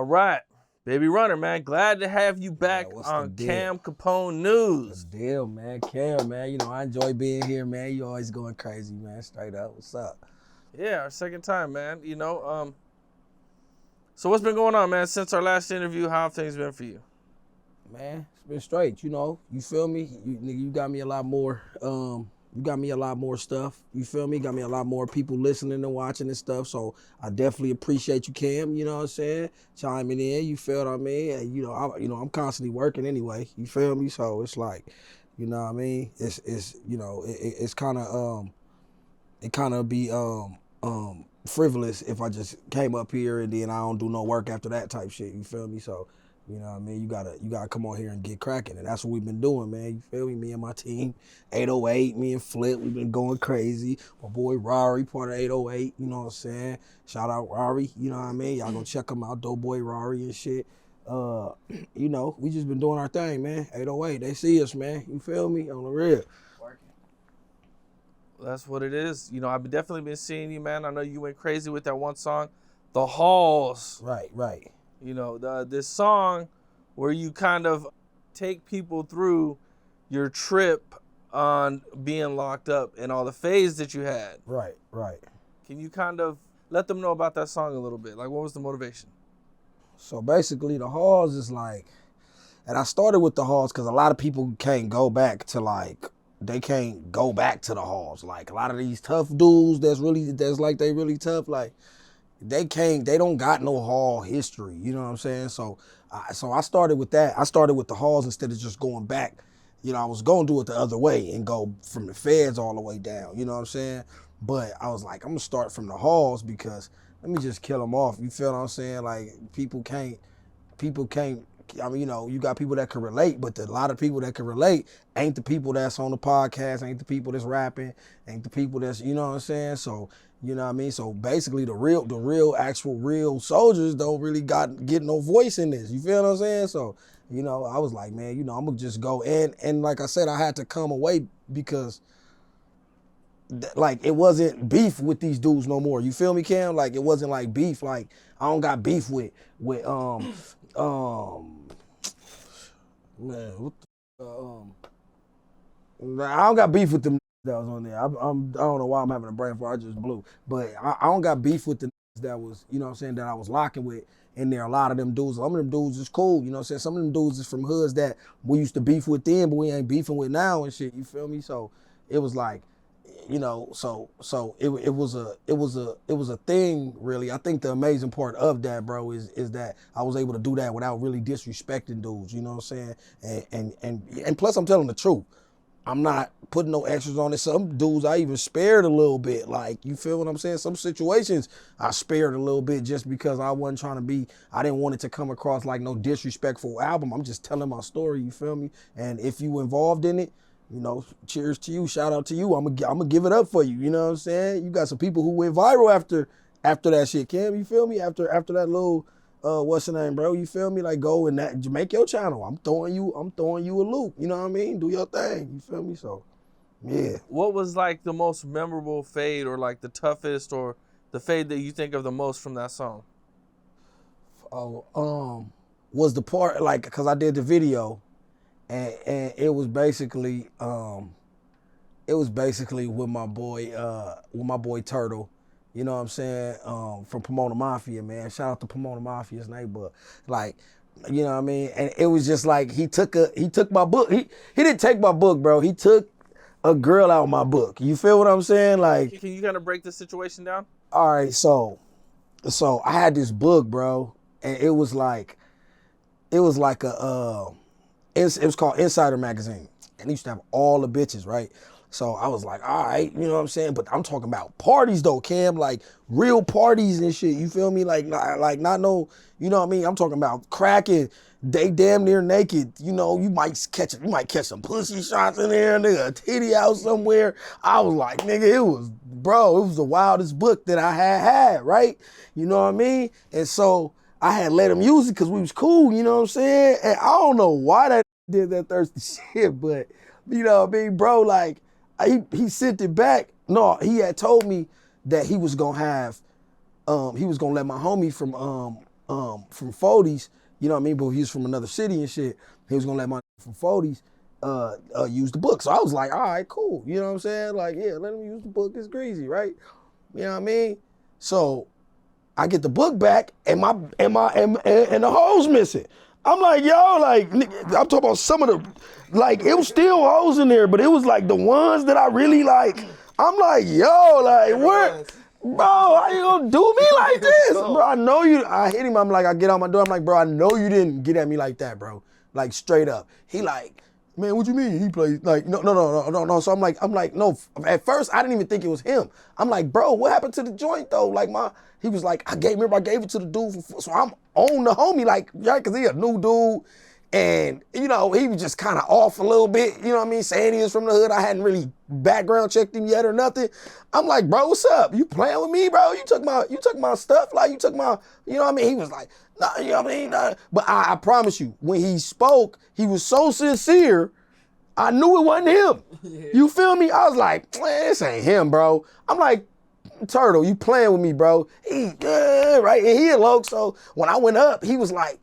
All right. Baby Runner, man. Glad to have you back on Cam Capone News. The deal, man. Cam, man. You know, I enjoy being here, man. You always going crazy, man. Straight up. What's up? Yeah, our second time, man. So what's been going on, man, since our last interview? How have things been for you? Man, it's been straight, you know. You feel me? You got me a lot more, you got me a lot more stuff. You feel me? Got me a lot more people listening and watching and stuff. So I definitely appreciate you, Cam, you know what I'm saying? Chiming in, you feel what I mean? And, I'm constantly working anyway. You feel me? So it's like, you know what I mean? It's kind of be frivolous if I just came up here and then I don't do no work after that type shit. You feel me? So, you know what I mean? You gotta come on here and get cracking, and that's what we've been doing, man. You feel me? Me and my team, 808, me and Flip, we've been going crazy. My boy Rory, part of 808, you know what I'm saying? Shout out Rory, you know what I mean? Y'all go check him out, Doughboy Rory and shit. We just been doing our thing, man. 808, they see us, man. You feel me? On the real. That's what it is. You know, I've definitely been seeing you, man. I know you went crazy with that one song, The Halls. Right. You know, this song where you kind of take people through your trip on being locked up and all the phase that you had. Right. Can you kind of let them know about that song a little bit? Like, what was the motivation? So basically, The Halls is like, and I started with The Halls because a lot of people can't go back to they can't go back to the halls. Like a lot of these tough dudes they really tough, like they don't got no hall history, you know what I'm saying? So I started with that. I started with the halls instead of just going back. You know, I was gonna do it the other way and go from the feds all the way down, you know what I'm saying? But I was like, I'm gonna start from the halls because let me just kill them off. You feel what I'm saying? Like people can't, I mean, you know, you got people that can relate, but a lot of people that can relate ain't the people that's on the podcast, ain't the people that's rapping, ain't the people that's, you know what I'm saying? So, you know what I mean? So basically the real soldiers don't really get no voice in this. You feel what I'm saying? So, you know, I was like, man, you know, I'm gonna just go in. And like I said, I had to come away because like it wasn't beef with these dudes no more. You feel me, Cam? Like it wasn't like beef. Like I don't got beef with man, what the, I don't got beef with them that was on there. I don't know why I'm having a brain fart. I just blew. But I don't got beef with the that was, you know what I'm saying, that I was locking with in there. A lot of them dudes, some of them dudes is cool, you know what I'm saying? Some of them dudes is from hoods that we used to beef with then, but we ain't beefing with now and shit, you feel me? So it was like, you know, so it was a thing, really. I think the amazing part of that, bro, is that I was able to do that without really disrespecting dudes, you know what I'm saying? And plus I'm telling the truth. I'm not putting no extras on it. Some dudes I even spared a little bit. Like, you feel what I'm saying? Some situations I spared a little bit just because I didn't want it to come across like no disrespectful album. I'm just telling my story, you feel me? And if you involved in it, you know, cheers to you, shout out to you. I'm gonna give it up for you. You know what I'm saying? You got some people who went viral after that shit, Cam. You feel me? After that little what's the name, bro? You feel me? Like go and that make your channel. I'm throwing you a loop. You know what I mean? Do your thing. You feel me? So yeah. What was like the most memorable fade or like the toughest or the fade that you think of the most from that song? Was the part like because I did the video. And it was basically with my boy Turtle, you know what I'm saying, from Pomona Mafia, man. Shout out to Pomona Mafia's neighbor. Like, you know what I mean? And it was just like he took my book. He didn't take my book, bro. He took a girl out of my book. You feel what I'm saying? Like, can you kind of break the situation down? All right, so I had this book, bro, and it was like it was called Insider Magazine, and it used to have all the bitches, right? So I was like, all right, you know what I'm saying? But I'm talking about parties though, Cam, like real parties and shit, you feel me? Like not no, you know what I mean? I'm talking about cracking, they damn near naked, you know, you might catch some pussy shots in there, nigga, a titty out somewhere. I was like, nigga, it was the wildest book that I had, right? You know what I mean? And so I had let him use it because we was cool, you know what I'm saying? And I don't know why that did that thirsty shit, but you know what I mean, bro, like he sent it back. No, he had told me that he was gonna let my homie from from 40s, you know what I mean? But he was from another city and shit. He was gonna let my from 40s use the book. So I was like, all right, cool. You know what I'm saying? Like, yeah, let him use the book. It's greasy, right? You know what I mean? So I get the book back and the hoes missing. I'm like, yo, like, I'm talking about some of the, like, it was still hoes in there, but it was like the ones that I really like. I'm like, yo, like, where, bro, how you gonna do me like this? Bro, I know you, I hit him, I'm like, I get out my door, I'm like, bro, I know you didn't get at me like that, bro. Like, straight up. He like, man, what you mean? He plays like no. So I'm like, no. At first, I didn't even think it was him. I'm like, bro, what happened to the joint though? Like he was like, I gave it to the dude. So I'm on the homie, like, yeah, cause he a new dude. And, you know, he was just kind of off a little bit, you know what I mean? Saying he was from the hood. I hadn't really background checked him yet or nothing. I'm like, bro, what's up? You playing with me, bro? You took my stuff, like you took my, you know what I mean? He was like, nah, you know what I mean? Nah. But I promise you, when he spoke, he was so sincere, I knew it wasn't him. Yeah. You feel me? I was like, man, this ain't him, bro. I'm like, Turtle, you playing with me, bro. Right? And he a loc, so when I went up, he was like,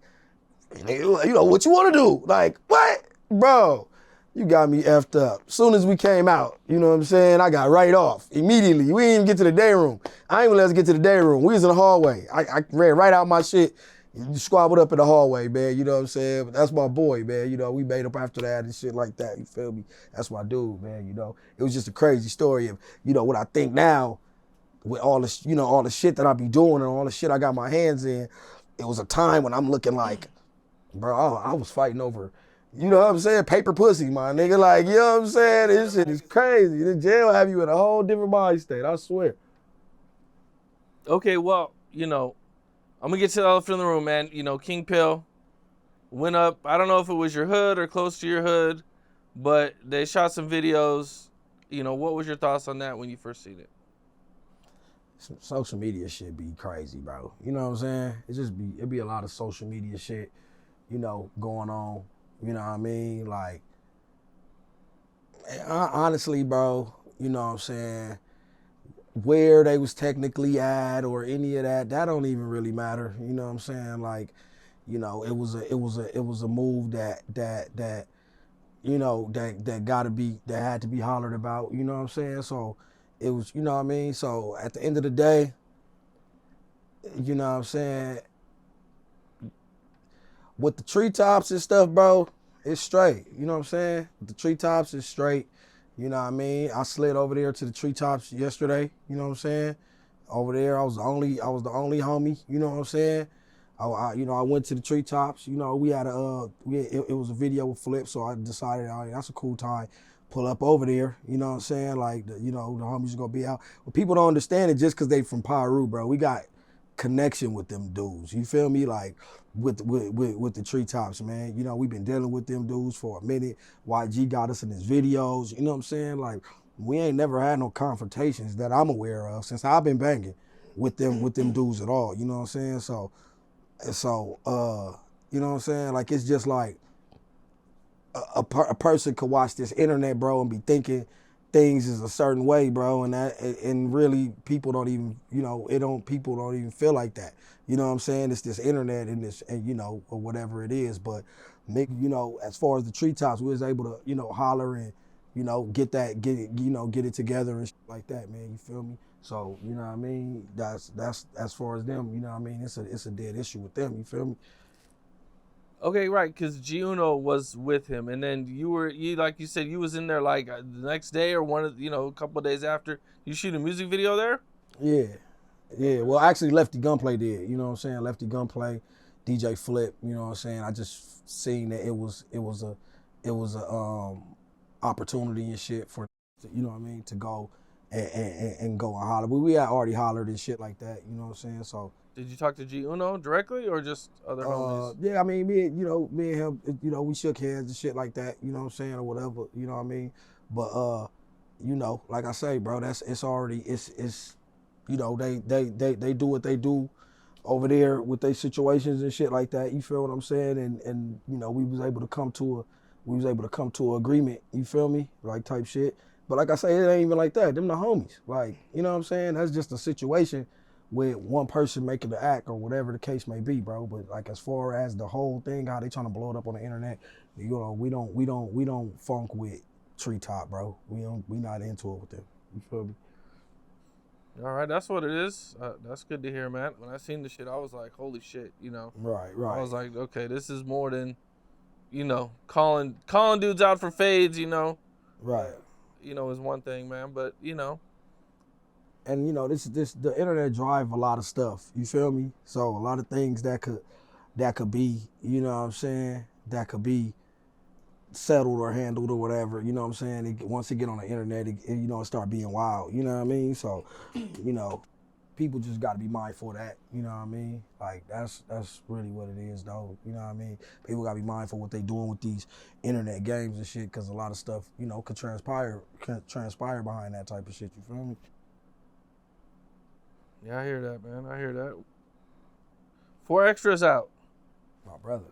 you know, what you want to do? Like, what? Bro, you got me effed up. Soon as we came out, you know what I'm saying? I got right off immediately. We didn't even get to the day room. I ain't even let us get to the day room. We was in the hallway. I ran right out my shit. Squabbled up in the hallway, man. You know what I'm saying? But that's my boy, man. You know, we made up after that and shit like that. You feel me? That's my dude, man. You know, it was just a crazy story of, you know, what I think now with all this, you know, all the shit that I be doing and all the shit I got my hands in. It was a time when I'm looking like, bro, I was fighting over, you know what I'm saying, paper pussy, my nigga. Like, you know what I'm saying? This shit is crazy. The jail have you in a whole different mind state, I swear. Okay, well, you know, I'm going to get to the elephant in the room, man. You know, King Pill went up. I don't know if it was your hood or close to your hood, but they shot some videos. You know, what was your thoughts on that when you first seen it? Some social media shit be crazy, bro. You know what I'm saying? It be a lot of social media shit, you know, going on. You know what I mean? Like, honestly, bro, you know what I'm saying? Where they was technically at or any of that don't even really matter. You know what I'm saying? Like, you know, it was a move that you know that had to be hollered about. You know what I'm saying? So it was, you know what I mean? So at the end of the day, you know what I'm saying? With the treetops and stuff, bro, it's straight. You know what I'm saying? With the treetops, it's straight. You know what I mean? I slid over there to the treetops yesterday. You know what I'm saying? Over there, I was the only homie. You know what I'm saying? You know, I went to the treetops. You know, we had it was a video with Flip, so I decided, oh, that's a cool time. Pull up over there. You know what I'm saying? Like, you know, the homies are gonna be out. But people don't understand it just because they from Piru, bro. We got connection with them dudes. You feel me? Like with the treetops, man. You know, we've been dealing with them dudes for a minute. YG got us in his videos. You know what I'm saying? Like, we ain't never had no confrontations that I'm aware of since I've been banging with them dudes at all. You know what I'm saying? So you know what I'm saying? Like, it's just like a person could watch this internet, bro, and be thinking things is a certain way, bro, and really people don't even, you know, people don't even feel like that. You know what I'm saying? It's this internet and you know, or whatever it is. But you know, as far as the treetops, we was able to, you know, holler and, you know, get it together and shit like that, man. You feel me? So, you know what I mean? That's as far as them, you know what I mean? It's a dead issue with them, you feel me? Okay, right, because G Uno was with him, and then you like you said, you was in there like the next day or a couple of days after. You shoot a music video there? Yeah. Well, actually, Lefty Gunplay did. You know what I'm saying? Lefty Gunplay, DJ Flip. You know what I'm saying? I just seen that it was a opportunity and shit for, you know what I mean, to go and go and holler. But we had already hollered and shit like that. You know what I'm saying? So. Did you talk to G Uno directly or just other homies? Yeah, I mean, me and him, you know, we shook hands and shit like that, you know what I'm saying, or whatever, you know what I mean? But you know, like I say, bro, it's you know, they do what they do over there with their situations and shit like that. You feel what I'm saying? And you know, we was able to come to an agreement, you feel me? Like, type shit. But like I say, it ain't even like that. Them the homies. Like, you know what I'm saying? That's just a situation with one person making the act or whatever the case may be, bro. But like as far as the whole thing, how they trying to blow it up on the internet, you know, we don't funk with Treetop, bro. We not into it with them. You feel me? All right, that's what it is. That's good to hear, man. When I seen the shit, I was like, holy shit, you know. Right. I was like, okay, this is more than, you know, calling dudes out for fades, you know. Right. You know, is one thing, man. But, you know. And you know, this the internet drive a lot of stuff. You feel me? So a lot of things that could be, you know what I'm saying, that could be settled or handled or whatever, you know what I'm saying? Once it get on the internet, you know, it start being wild, you know what I mean? So, you know, people just got to be mindful of that, you know what I mean? Like, that's really what it is, though, you know what I mean? People got to be mindful what they doing with these internet games and shit, because a lot of stuff, you know, could transpire behind that type of shit, you feel me? Yeah, I hear that, man. I hear that. 4 extras out. My brother.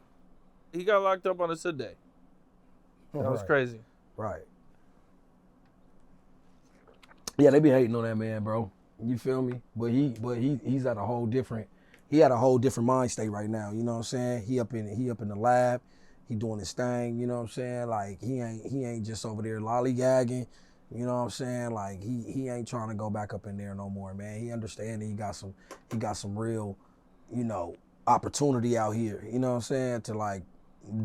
He got locked up on a Sid day. That was crazy. Right. Yeah, they be hating on that man, bro. You feel me? But he's at a whole different mind state right now. You know what I'm saying? He up in the lab. He doing his thing. You know what I'm saying? Like he ain't just over there lollygagging. You know what I'm saying? Like he ain't trying to go back up in there no more, man. He understand he got some real, you know, opportunity out here. You know what I'm saying? To like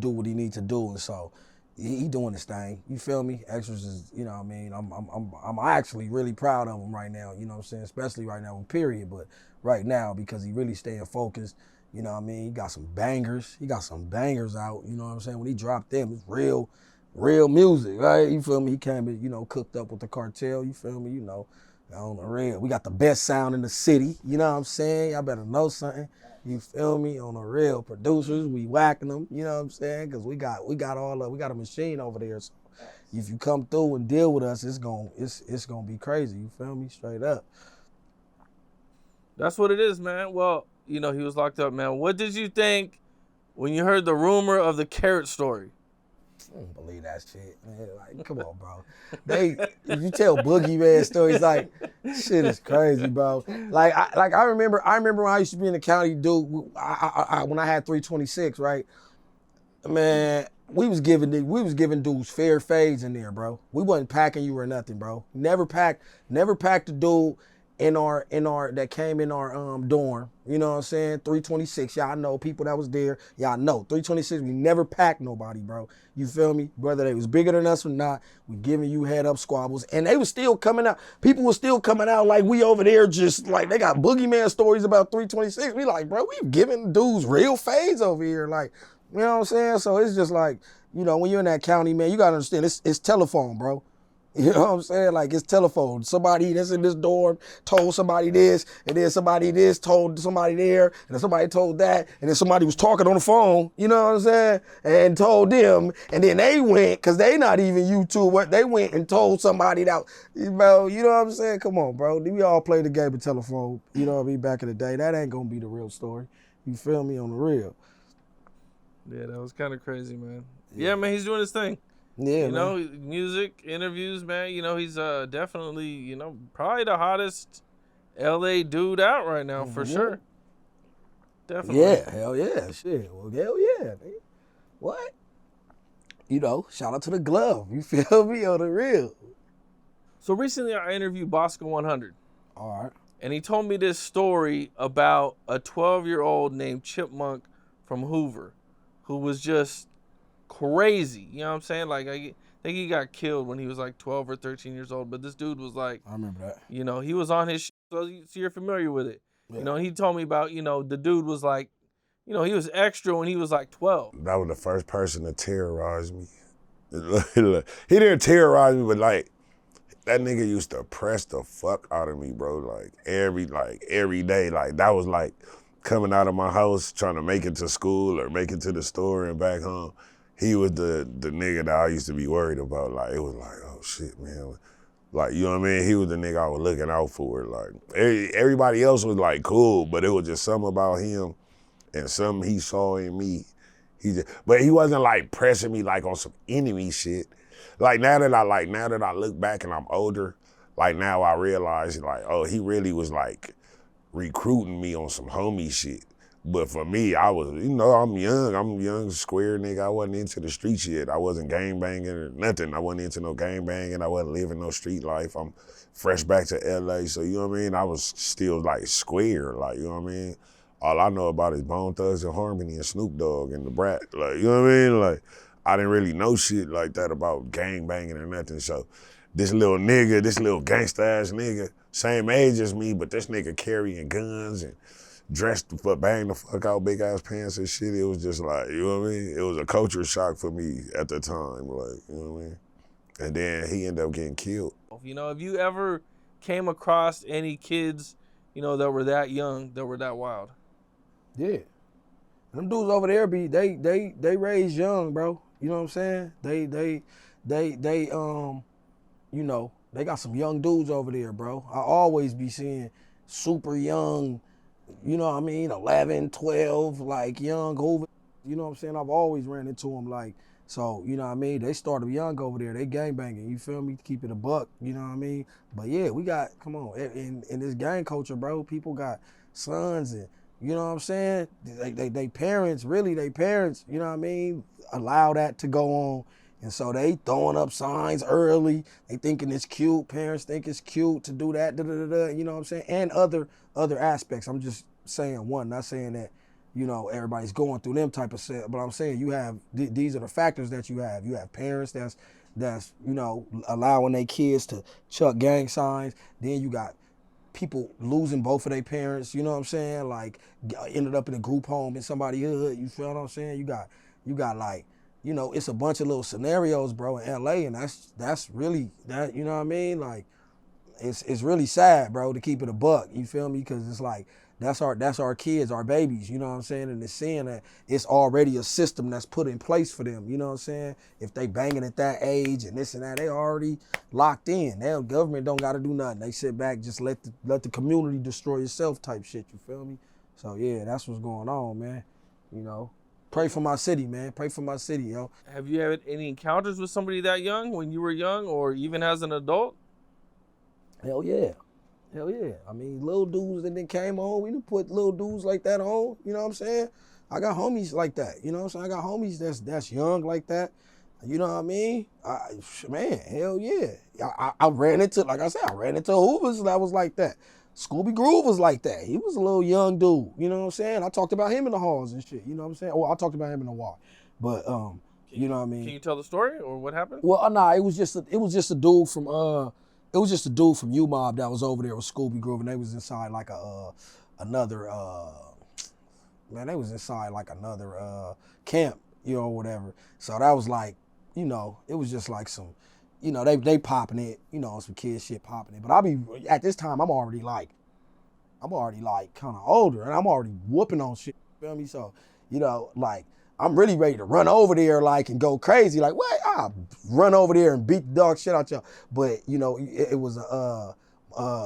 do what he needs to do, and so. He doing his thing. You feel me? Extras is, you know what I mean? I'm actually really proud of him right now, you know what I'm saying? Especially right now, period. But right now, because he really staying focused, you know what I mean? He got some bangers. He got some bangers out, you know what I'm saying? When he dropped them, it's real music, right? You feel me? He came, you know, cooked up with the cartel, you feel me? You know, on the real. We got the best sound in the city, you know what I'm saying? Y'all better know something. You feel me? On the real producers, we whacking them, you know what I'm saying? Because we got a machine over there. So if you come through and deal with us, it's gonna be crazy. You feel me? Straight up. That's what it is, man. Well, you know, he was locked up, man. What did you think when you heard the rumor of the carrot story? I don't believe that shit, man. Like, come on, bro. If you tell boogeyman stories, like, shit is crazy, bro. I remember when I used to be in the county, dude. When I had 326, right? Man, we was giving dudes fair fades in there, bro. We wasn't packing you or nothing, bro. Never packed a dude in our that came in our dorm. You know what I'm saying? 326. Y'all know people that was there. Y'all know 326. We never packed nobody, bro. You feel me? Whether they was bigger than us or not, we giving you head up squabbles, and they was still coming out. People were still coming out like we over there, just like they got boogeyman stories about 326. We like, bro, we giving dudes real fades over here, like. You know what I'm saying? So it's just like, you know, when you're in that county, man, you gotta understand it's telephone, bro. You know what I'm saying? Like, it's telephone. Somebody that's in this dorm told somebody this, and then somebody this told somebody there, and then somebody told that, and then somebody was talking on the phone, you know what I'm saying? And told them, and then they went, because they not even YouTube, what they went and told somebody that, bro, you know what I'm saying? Come on, bro. We all play the game of telephone, you know what I mean, back in the day. That ain't gonna be the real story. You feel me? On the real. Yeah, that was kind of crazy, man. Yeah, man, he's doing his thing. Yeah, you know, music, interviews, man. You know, he's definitely, you know, probably the hottest LA dude out right now, for sure. Definitely. Yeah, hell yeah, shit. Well, hell yeah, man. What? You know, shout out to the glove. You feel me? On the real. So recently I interviewed Bosco 100. All right. And he told me this story about a 12-year-old named Chipmunk from Hoover, who was just crazy. You know what I'm saying? Like, I think he got killed when he was like 12 or 13 years old. But this dude was like, I remember that. You know, he was on his shit, so you're familiar with it. Yeah. You know, he told me about, you know, the dude was like, you know, he was extra when he was like 12. That was the first person to terrorize me. He didn't terrorize me, but like, that nigga used to press the fuck out of me, bro. Like every day. Like, that was like coming out of my house trying to make it to school or make it to the store and back home. He was the nigga that I used to be worried about. Like, it was like, oh shit, man. Like, you know what I mean? He was the nigga I was looking out for. Like, everybody else was like cool, but it was just something about him and something he saw in me. But he wasn't like pressing me like on some enemy shit. Like, now that I look back and I'm older, like now I realize like, oh, he really was like recruiting me on some homie shit. But for me, I was, I'm a young, square nigga. I wasn't into the street shit. I wasn't gang banging or nothing. I wasn't into no gang banging. I wasn't living no street life. I'm fresh back to LA, so you know what I mean? I was still like square, like, you know what I mean? All I know about is Bone Thugs and Harmony and Snoop Dogg and the Brat, like, you know what I mean? Like, I didn't really know shit like that about gang banging or nothing, so this little nigga, this little gangsta ass nigga, same age as me, but this nigga carrying guns and dressed the fuck, bang the fuck out, big ass pants and shit. It was just like, you know what I mean? It was a culture shock for me at the time, like, you know what I mean? And then he ended up getting killed. You know, have you ever came across any kids, you know, that were that young, that were that wild? Yeah. Them dudes over there they raised young, bro. You know what I'm saying? They you know, they got some young dudes over there, bro. I always be seeing super young, you know what I mean, 11, 12, like young over, you know what I'm saying? I've always ran into them like, so, you know what I mean? They started young over there. They gang banging, you feel me? Keep it a buck, you know what I mean? But yeah, we got, come on, in this gang culture, bro, people got sons and, you know what I'm saying? They parents, really, they parents, you know what I mean, allow that to go on. And so they throwing up signs early. They thinking it's cute. Parents think it's cute to do that, you know what I'm saying? And other aspects. I'm just saying one, not saying that, you know, everybody's going through them type of shit. But I'm saying you have, these are the factors that you have. You have parents that's you know, allowing their kids to chuck gang signs. Then you got people losing both of their parents, you know what I'm saying? Like, ended up in a group home in somebody's hood, you feel what I'm saying? You got like, you know, it's a bunch of little scenarios, bro, in LA, and that's really, that, you know what I mean? Like, it's really sad, bro, to keep it a buck, you feel me? Because it's like, that's our kids, our babies, you know what I'm saying? And it's seeing that it's already a system that's put in place for them, you know what I'm saying? If they banging at that age and this and that, they already locked in. The government don't gotta do nothing. They sit back, just let the community destroy itself type shit, you feel me? So yeah, that's what's going on, man. You know, pray for my city, man. Pray for my city, yo. Have you had any encounters with somebody that young when you were young, or even as an adult? Hell yeah. Hell yeah. I mean, little dudes that then came on, we done put little dudes like that on, you know what I'm saying? I got homies like that, you know what I'm saying? I got homies that's young like that, you know what I mean? Man, hell yeah. I ran into, like I said, I ran into Hoovers that was like that. Scooby Groove was like that. He was a little young dude, you know what I'm saying? I talked about him in the halls and shit, you know what I'm saying? Well, I talked about him in the wall, but you know what I mean? Can you tell the story or what happened? Well, nah, it was just a dude from U-Mob that was over there with Scooby Groove, and they was inside like another they was inside like another camp, you know, whatever. So that was like, you know, it was just like some, you know, they popping it, you know, some kid shit popping it. But at this time I'm already like kind of older, and I'm already whooping on shit, you feel me? So, you know, like, I'm really ready to run over there, like, and go crazy. Like, what? I'll run over there and beat the dog shit out y'all. But, you know, it was a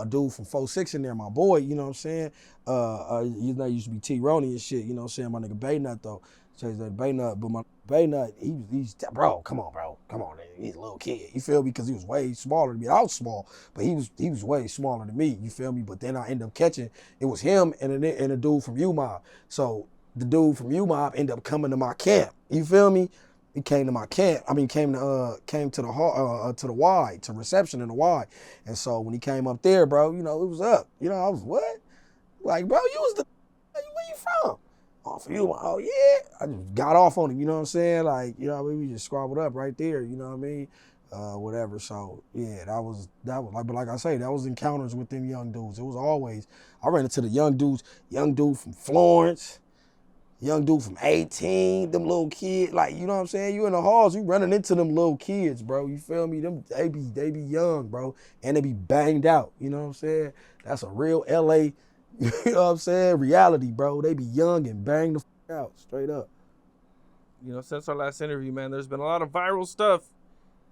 dude from 4-6 in there, my boy, you know what I'm saying? His name used to be T-Roney and shit, you know what I'm saying? My nigga Bay Nut, though. Changed that Bay Nut, but my Bay Nut, he's bro, come on, he's a little kid, you feel me? Because he was way smaller than me. I was small, but he was way smaller than me, you feel me? But then I ended up catching, it was him and a dude from U-Mob. So the dude from U-Mob ended up coming to my camp, you feel me? He came to my camp. I mean, came to the hall, to the Y, to reception in the Y. And so when he came up there, bro, you know, it was up. You know, I was, what? Like, bro, you was where you from? Oh, for you, oh yeah. I just got off on him, you know what I'm saying? Like, you know what I mean? We just squabbled up right there, you know what I mean? Whatever. So yeah, that was like, but like I say, that was encounters with them young dudes. It was always, I ran into the young dude from Florence, young dude from 18, them little kids, like, you know what I'm saying? You in the halls, you running into them little kids, bro. You feel me? They be young, bro. And they be banged out, you know what I'm saying? That's a real LA, you know what I'm saying? Reality, bro. They be young and bang the fuck out, straight up. You know, since our last interview, man, there's been a lot of viral stuff,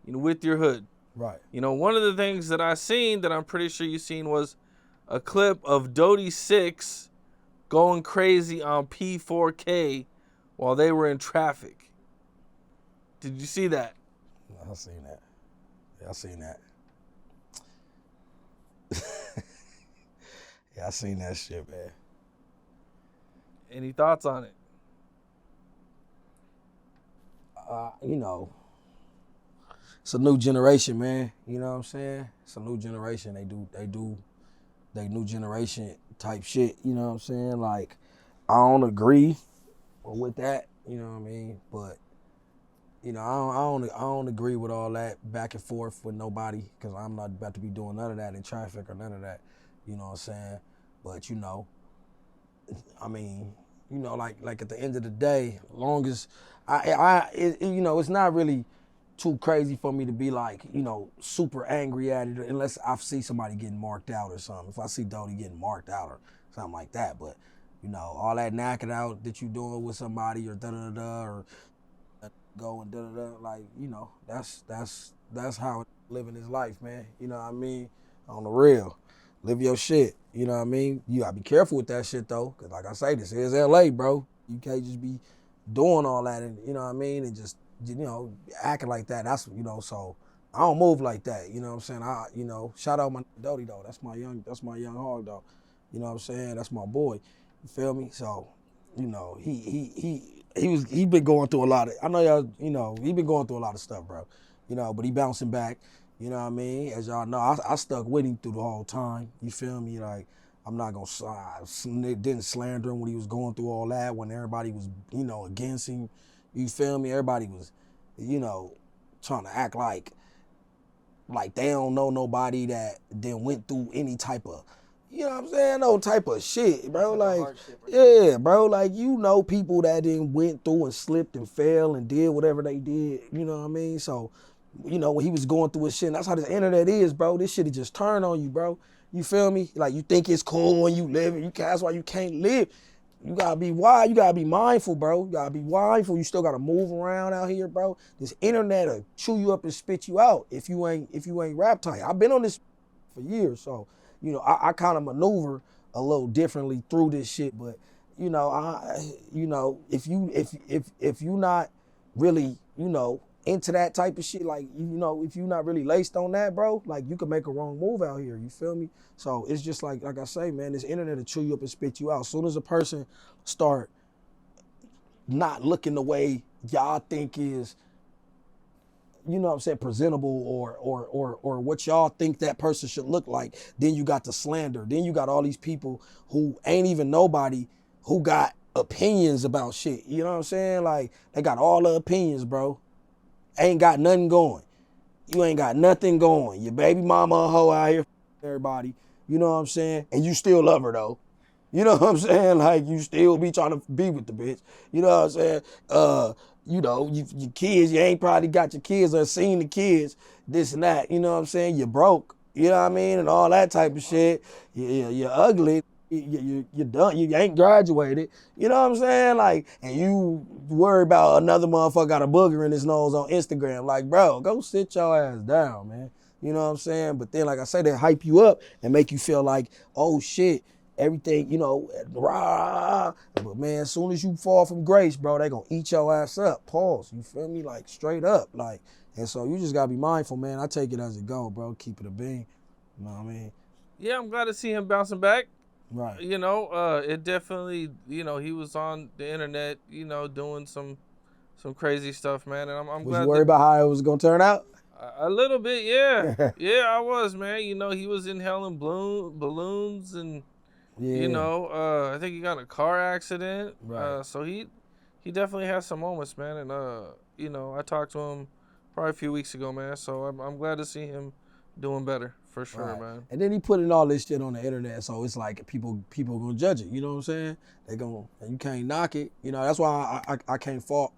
you know, with your hood. Right. You know, one of the things that I seen that I'm pretty sure you seen was a clip of Dody6 going crazy on P4K while they were in traffic. Did you see that? I seen that. Yeah, I seen that. Yeah, I seen that shit, man. Any thoughts on it? You know, it's a new generation, man. You know what I'm saying? It's a new generation. They new generation type shit. You know what I'm saying? Like, I don't agree with that. You know what I mean? But you know, I don't agree with all that back and forth with nobody because I'm not about to be doing none of that in traffic or none of that. You know what I'm saying? But you know, I mean, you know, like at the end of the day, long as you know, it's not really too crazy for me to be like, you know, super angry at it unless I see somebody getting marked out or something. If I see Dody getting marked out or something like that, but you know, all that knocking out that you doing with somebody or da da da or go and da da da, like, you know, that's how living his life, man. You know what I mean? On the real. Live your shit. You know what I mean? You gotta be careful with that shit though, cause like I say, this is LA, bro. You can't just be doing all that and you know what I mean, and just you know acting like that. That's you know, so I don't move like that. You know what I'm saying? You know, shout out my Dody though. That's my young hog though. You know what I'm saying? That's my boy. You feel me? So, you know, he been going through a lot of. I know y'all. You know, he been going through a lot of stuff, bro. You know, but he bouncing back. You know what I mean? As y'all know, I stuck with him through the whole time. You feel me? Like, I'm not gonna didn't slander him when he was going through all that, when everybody was, you know, against him. You feel me? Everybody was, you know, trying to act like they don't know nobody that then went through any type of, you know what I'm saying? No type of shit, bro. Like, yeah, bro. Like, you know people that then went through and slipped and fell and did whatever they did. You know what I mean? So, you know, when he was going through his shit, and that's how this internet is, bro. This shit just turn on you, bro. You feel me? Like, you think it's cool when you live it. That's why you can't live. You gotta be wise. You gotta be mindful, bro. You gotta be mindful. You still gotta move around out here, bro. This internet will chew you up and spit you out if you ain't rap tight. I've been on this for years, so you know I kind of maneuver a little differently through this shit. But you know, you know, if you not really, you know, into that type of shit, like, you know, if you not really laced on that, bro, like, you can make a wrong move out here, you feel me? So it's just like I say, man, this internet will chew you up and spit you out. As soon as a person start not looking the way y'all think is, you know what I'm saying, presentable or what y'all think that person should look like, then you got the slander. Then you got all these people who ain't even nobody who got opinions about shit. You know what I'm saying? Like, they got all the opinions, bro. Ain't got nothing going. You ain't got nothing going. Your baby mama a hoe out here, everybody. You know what I'm saying? And you still love her though. You know what I'm saying? Like, you still be trying to be with the bitch. You know what I'm saying? You know, your kids, you ain't probably got your kids or seen the kids, this and that. You know what I'm saying? You're broke. You know what I mean? And all that type of shit. You're ugly. You're done. You ain't graduated. You know what I'm saying? Like, and you worry about another motherfucker got a booger in his nose on Instagram. Like, bro, go sit your ass down, man. You know what I'm saying? But then, like I say, they hype you up and make you feel like, oh shit, everything, you know, rah. But man, as soon as you fall from grace, bro, they gonna eat your ass up. Pause. You feel me? Like, straight up. Like, and so you just gotta be mindful, man. I take it as it go, bro. Keep it a bean. You know what I mean? Yeah, I'm glad to see him bouncing back. Right. You know, it definitely, you know, he was on the internet, you know, doing some crazy stuff, man. And I'm Was glad you worried about how it was gonna turn out? a little bit, yeah. Yeah, I was, man. You know, he was inhaling balloons and, you Yeah. know, I think he got in a car accident. Right. So he definitely has some moments, man. And, you know, I talked to him probably a few weeks ago, man. So I'm glad to see him doing better, for sure, Right. man. And then he putting all this shit on the internet, so it's like people gonna judge it. You know what I'm saying? They gonna, and you can't knock it. You know, that's why I can't fault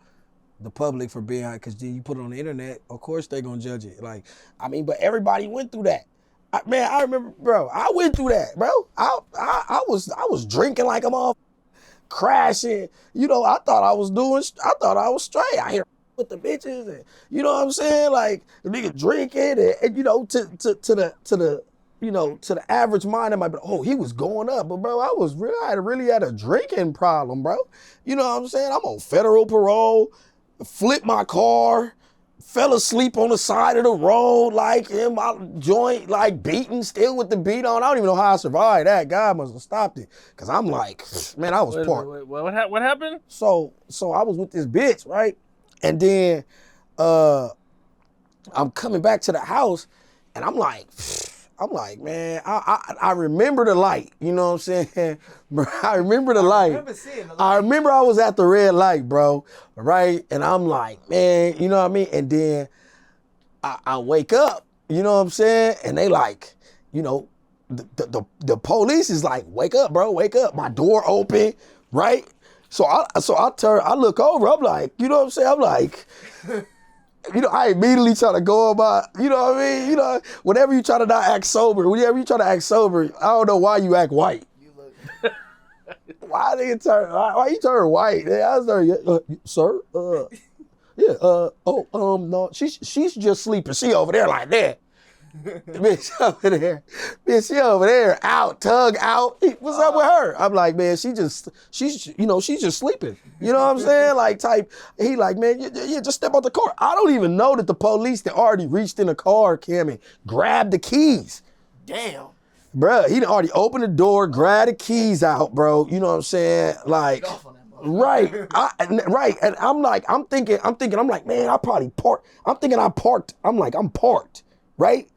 the public for being, because then you put it on the internet, of course they gonna judge it. Like, I mean, but everybody went through that. Man, I remember, bro. I went through that, bro. I was drinking like a motherfucker, crashing. You know, I thought I was straight. I hear with the bitches, and you know what I'm saying? Like, the nigga drinking, and you know, to the you know, to the average mind, it might be, oh, he was going up. But bro, I really had a drinking problem, bro. You know what I'm saying? I'm on federal parole, flipped my car, fell asleep on the side of the road, like in my joint, like beaten, still with the beat on. I don't even know how I survived that. God must have stopped it. Cause I'm like, man, I was Wait, parked. wait, what happened? So I was with this bitch, right? And then I'm coming back to the house and I'm like, man, I remember the light. You know what I'm saying? Bro, I remember the light. I remember I was at the red light, bro. Right? And I'm like, man, you know what I mean? And then I wake up, you know what I'm saying? And they like, you know, the police is like, wake up, bro, wake up. My door open, right? So I look over, I'm like, you know what I'm saying? I'm like, you know, I immediately try to go about, you know what I mean? You know, whenever you try to not act sober, I don't know why you act white. Why you turn white? I was like, sir, yeah, no, she's just sleeping. She over there like that. Bitch over there, out, tug out. What's up with her? I'm like, man, she's just sleeping. You know what I'm saying? Like type, he like, man, yeah, just step out the car. I don't even know that the police that already reached in the car, Cam, and grabbed the keys. Damn. Bruh, he already opened the door, grabbed the keys out, bro. You know what I'm saying? Like, right, right. And I'm thinking, man, I probably parked. I'm thinking I parked. I'm parked, right?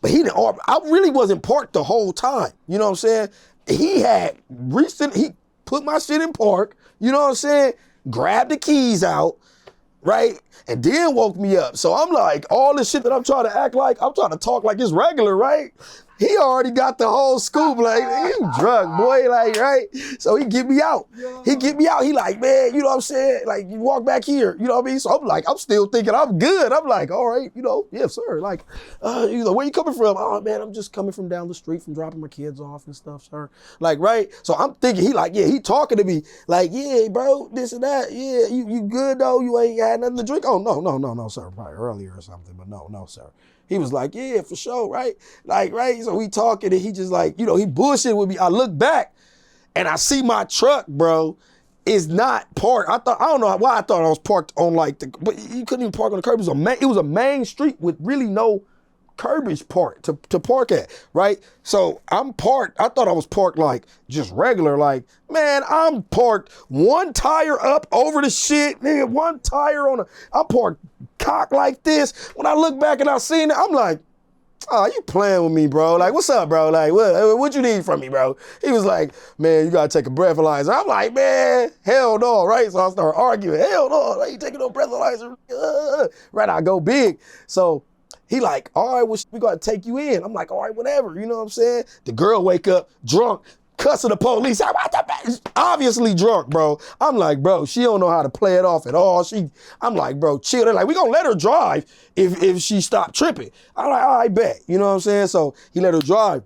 But he didn't. I really wasn't parked the whole time. You know what I'm saying? He had reached in, he put my shit in park. You know what I'm saying? Grabbed the keys out, right? And then woke me up. So I'm like, all this shit that I'm trying to act like, I'm trying to talk like it's regular, right? He already got the whole scoop, like, you drunk, boy, like, right? So he get me out. He get me out. He like, man, you know what I'm saying? Like, you walk back here, you know what I mean? So I'm like, I'm still thinking I'm good. I'm like, all right, you know, yes, sir. Like, you know, where you coming from? Oh, man, I'm just coming from down the street from dropping my kids off and stuff, sir. Like, right? So I'm thinking, he like, yeah, he talking to me, like, yeah, bro, this and that. Yeah, you good, though? You ain't had nothing to drink? Oh, no, sir. Probably earlier or something, but no, sir. He was like, yeah, for sure, right? Like, right? So we talking and he just like, you know, he bullshit with me. I look back and I see my truck, bro, is not parked. I don't know why I thought I was parked on like but you couldn't even park on the curb. It was a main street with really no curbage part to park at, right? So I'm parked. I thought I was parked like just regular, like, man, I'm parked one tire up over the shit, nigga, one tire I'm parked cock like this. When I look back and I seen it, I'm like, oh, you playing with me, bro. Like, what's up, bro? Like, what you need from me, bro? He was like, man, you gotta take a breathalyzer. I'm like, man, hell no, right? So I start arguing, hell no, I ain't taking no breathalyzer. Right, I go big. So he like, all right, well, we gotta take you in. I'm like, all right, whatever, you know what I'm saying? The girl wake up drunk, cussing the police. Obviously drunk, bro. I'm like, bro, she don't know how to play it off at all. I'm like, bro, chill. They're like, we gonna let her drive if she stopped tripping. I'm like, all right, bet. You know what I'm saying? So he let her drive.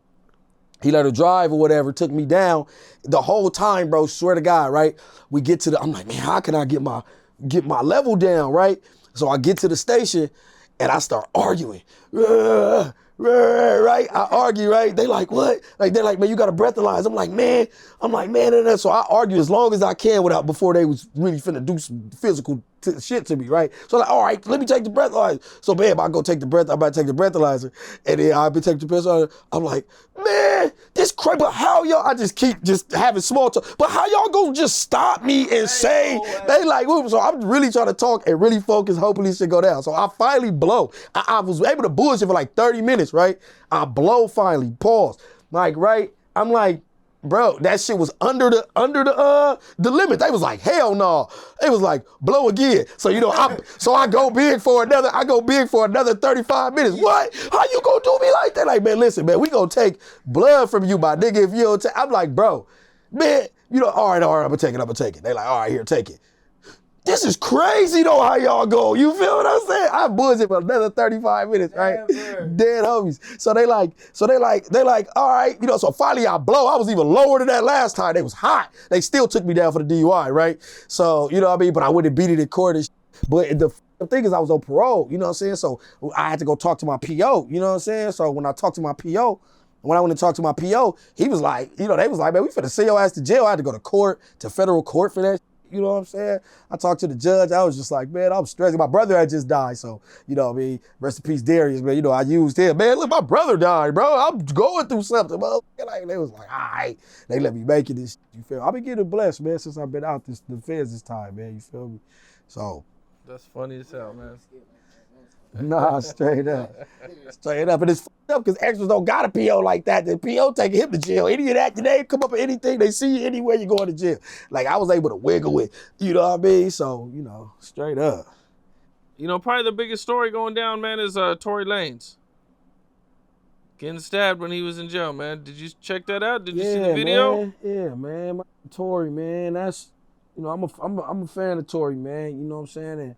He let her drive or whatever, took me down. The whole time, bro, swear to God, right? We get to I'm like, man, how can I get my level down, right? So I get to the station and I start arguing. Right? I argue, right? They like, what? Like, they're like, man, you got to breathalyze. I'm like, man. And so I argue as long as I can before they was really finna do some physical shit to me, right? So I'm like, all right, let me take the breathalyzer. So, man, I go take the breath. I'm about to take the breathalyzer. And then I be taking the breathalyzer. I'm like, man, this crazy, but how y'all, I just keep just having small talk. But how y'all gonna just stop me and say, they like, ooh, so I'm really trying to talk and really focus, hoping this shit go down. So I finally blow. I was able to bullshit for like 30 minutes, right? I blow finally, pause. Like, right? I'm like, bro, that shit was under the limit. They was like, hell no. They was like, blow again. So, you know, I go big for another 35 minutes. What? How you gonna do me like that? Like, man, listen, man, we gonna take blood from you, my nigga, if you don't take. I'm like, bro, man, you know, all right, I'm gonna take it. They like, all right, here, take it. This is crazy though, how y'all go. You feel what I'm saying? I bullshit for another 35 minutes, right? Dead homies. So they like, all right, you know, so finally I blow. I was even lower than that last time. They was hot. They still took me down for the DUI, right? So, you know what I mean? But I wouldn't beat it in court and But the thing is I was on parole, you know what I'm saying? So I had to go talk to my PO, you know what I'm saying? So when I talked to my PO, when I went to talk to my PO, he was like, you know, they was like, man, we finna send your ass to jail. I had to go to court, to federal court for that. You know what I'm saying? I talked to the judge. I was just like, man, I'm stressed. My brother had just died, so you know what I mean. Rest in peace, Darius, man. You know I used him, man. Look, my brother died, bro. I'm going through something, bro. Like they was like, all right, they let me make it. This, you feel? I've been getting blessed, man, since I've been out the feds this time, man. You feel me? So. That's funny as hell, man. Nah, straight up. Straight up. And it's fucked up because extras don't got a PO like that. The PO taking him to jail. Any of that, your name come up with anything, they see you anywhere, you going to jail. Like, I was able to wiggle it. You know what I mean? So, you know, straight up. You know, probably the biggest story going down, man, is Tory Lanez getting stabbed when he was in jail, man. Did you check that out? Did you see the video? Man. Yeah, man. Tory, man. That's, you know, I'm a fan of Tory, man. You know what I'm saying? And,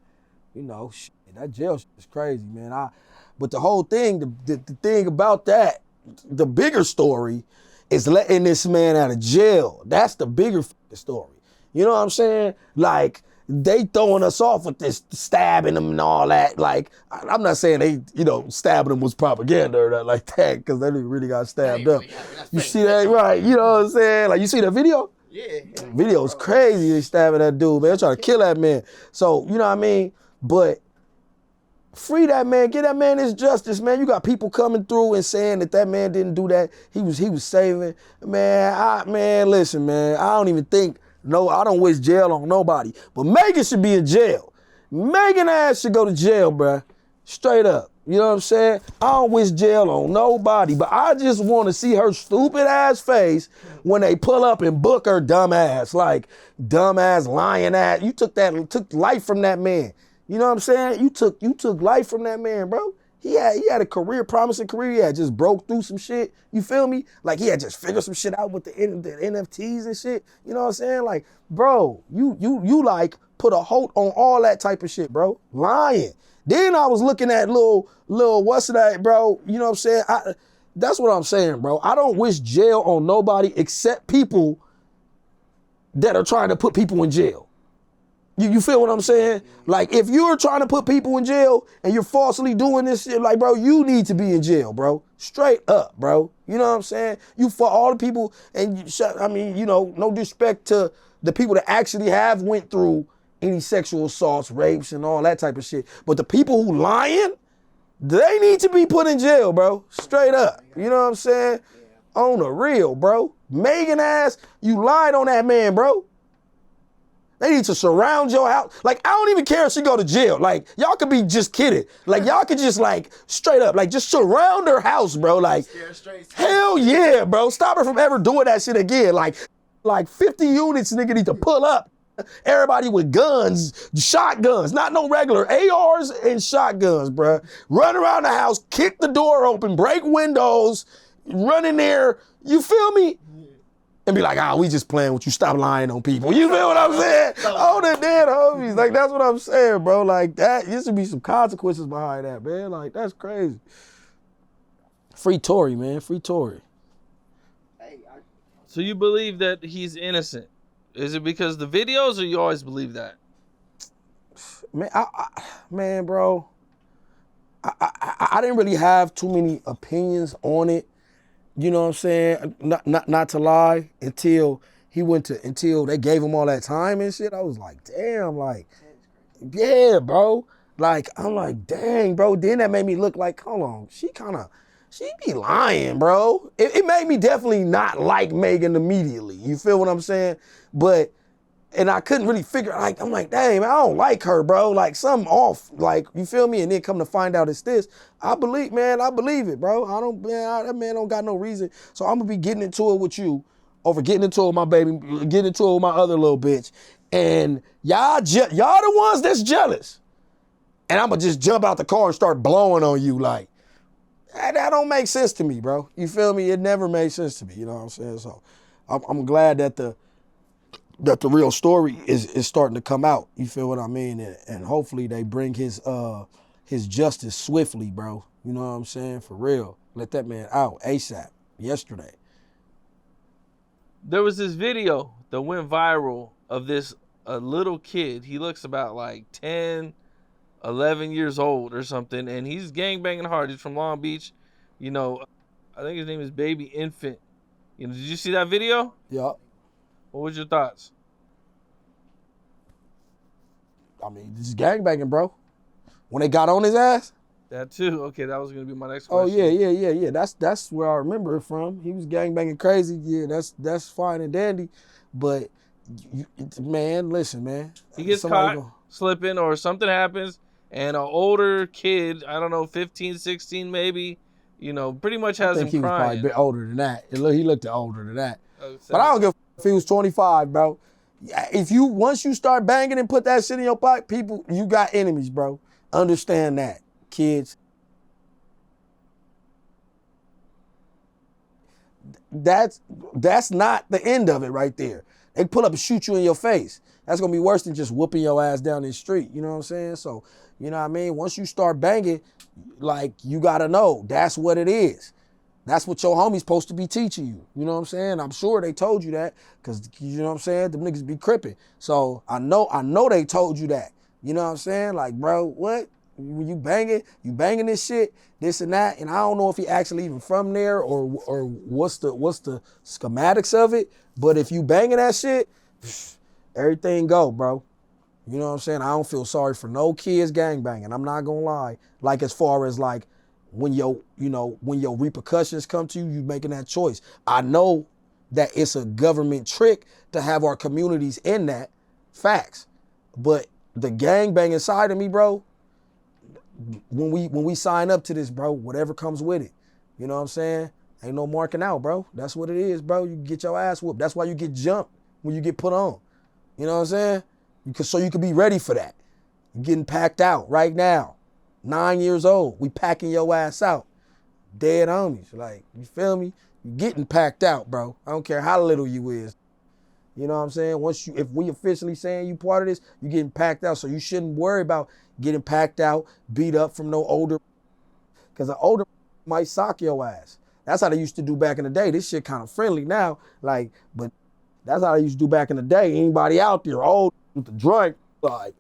you know, shit, that jail shit is crazy, man. But the whole thing, the thing about that, the bigger story is letting this man out of jail. That's the bigger story. You know what I'm saying? Like, they throwing us off with this stabbing him and all that. Like, I'm not saying they, you know, stabbing him was propaganda or nothing like that, because they really got stabbed up. You see that, right? You know what I'm saying? Like, you see the video? Yeah. The video's crazy. They stabbing that dude, man. They're trying to kill that man. So, you know what I mean? But free that man, get that man his justice, man. You got people coming through and saying that man didn't do that. He was saving. Man, listen, man. I don't even think, I don't wish jail on nobody. But Megan should be in jail. Megan ass should go to jail, bruh. Straight up. You know what I'm saying? I don't wish jail on nobody, but I just want to see her stupid ass face when they pull up and book her dumb ass. Like, dumb ass, lying ass. You took life from that man. You know what I'm saying? You took life from that man, bro. He had a promising career. He had just broke through some shit. You feel me? Like, he had just figured some shit out with the NFTs and shit. You know what I'm saying? Like, bro, you like put a halt on all that type of shit, bro. Lying. Then I was looking at little what's that, bro? You know what I'm saying? That's what I'm saying, bro. I don't wish jail on nobody except people that are trying to put people in jail. You feel what I'm saying? Like, if you're trying to put people in jail and you're falsely doing this shit, like, bro, you need to be in jail, bro. Straight up, bro. You know what I'm saying? You for all the people, and no disrespect to the people that actually have went through any sexual assaults, rapes, and all that type of shit. But the people who lying, they need to be put in jail, bro. Straight up. You know what I'm saying? On the real, bro. Megan ass, you lied on that man, bro. They need to surround your house. Like, I don't even care if she go to jail. Like, y'all could be just kidding. Like, y'all could just, like, straight up, like, just surround her house, bro. Like, hell yeah, bro. Stop her from ever doing that shit again. Like 50 units, nigga, need to pull up. Everybody with guns, shotguns, not no regular ARs and shotguns, bro. Run around the house, kick the door open, break windows, run in there. You feel me? And be like, we just playing with you. Stop lying on people. You feel what I'm saying? Oh, the dead homies. Like, that's what I'm saying, bro. Like, there should be some consequences behind that, man. Like, that's crazy. Free Tory, man. Free Tory. So you believe that he's innocent? Is it because the videos, or you always believe that? Man, bro. I didn't really have too many opinions on it. You know what I'm saying? Not to lie, until they gave him all that time and shit. I was like, damn, like, yeah, bro. Like, I'm like, dang, bro. Then that made me look like, hold on, she be lying, bro. It made me definitely not like Megan immediately. You feel what I'm saying? And I couldn't really figure, like, I'm like, dang, man, I don't like her, bro. Like, something off, like, you feel me? And then come to find out it's this. I believe it, bro. That man don't got no reason. So I'm gonna be getting into it with you over getting into it with my baby, getting into it with my other little bitch. And y'all the ones that's jealous. And I'm gonna just jump out the car and start blowing on you, like, that don't make sense to me, bro. You feel me? It never made sense to me, you know what I'm saying? So I'm glad that the real story is starting to come out. You feel what I mean? And hopefully they bring his justice swiftly, bro. You know what I'm saying? For real. Let that man out ASAP. Yesterday. There was this video that went viral of a little kid. He looks about like 10, 11 years old or something, and he's gangbanging hard. He's from Long Beach. You know, I think his name is Baby Infant. You know, did you see that video? Yup. What was your thoughts? I mean, this is gangbanging, bro. When they got on his ass. That too. Okay, that was gonna be my next Oh question. yeah. That's where I remember it from. He was gangbanging crazy. Yeah, that's fine and dandy, but man, listen, man. He gets caught slipping or something happens, and an older kid, I don't know, 15, 16 maybe, pretty much has him he was probably crying. a bit older than that. He looked older than that. Oh, But I don't give a if he was 25, bro. Once you start banging and put that shit in your pocket, people, you got enemies, bro. Understand that, kids. That's not the end of it right there. They pull up and shoot you in your face. That's gonna be worse than just whooping your ass down the street. You know what I'm saying? So, you know what I mean? Once you start banging, like, you gotta know that's what it is. That's what your homie's supposed to be teaching you. You know what I'm saying? I'm sure they told you that, because, you know what I'm saying, them niggas be crippin'. So I know they told you that. You know what I'm saying? Like, bro, what? When you banging this shit, this and that, and I don't know if he actually even from there or what's the schematics of it, but if you banging that shit, everything go, bro. You know what I'm saying? I don't feel sorry for no kids gangbanging. I'm not gonna lie. Like, as far as like when your repercussions come to you, you making that choice. I know that it's a government trick to have our communities in that. Facts. But the gangbanging side of me, bro, when we sign up to this, bro, whatever comes with it. You know what I'm saying? Ain't no marking out, bro. That's what it is, bro. You get your ass whooped. That's why you get jumped when you get put on. You know what I'm saying? So you can be ready for that. You're getting packed out right now. 9 years old. We packing your ass out. Dead homies. Like, you feel me? You getting packed out, bro. I don't care how little you is. You know what I'm saying? If we officially saying you part of this, you getting packed out. So you shouldn't worry about getting packed out, beat up from no older, because an older might sock your ass. That's how they used to do back in the day. This shit kind of friendly now, like, but that's how they used to do back in the day. Anybody out there old with the drink, like,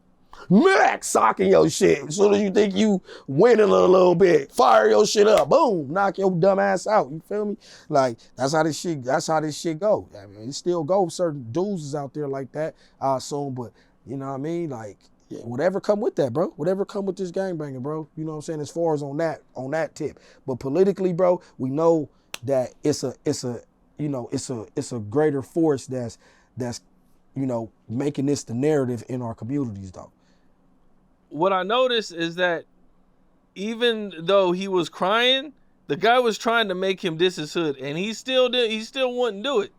Max socking your shit. As soon as you think you winning a little bit, fire your shit up, boom, knock your dumb ass out. You feel me? Like, that's how this shit go. I mean, it still goes. Certain dudes is out there like that, I assume, but you know what I mean? Like, yeah, whatever come with that, bro. Whatever come with this gangbanging, bro. You know what I'm saying? As far as on that tip. But politically, bro, we know that it's a greater force that's making this the narrative in our communities, though. What I noticed is that even though he was crying, the guy was trying to make him diss his hood, and he still wouldn't do it.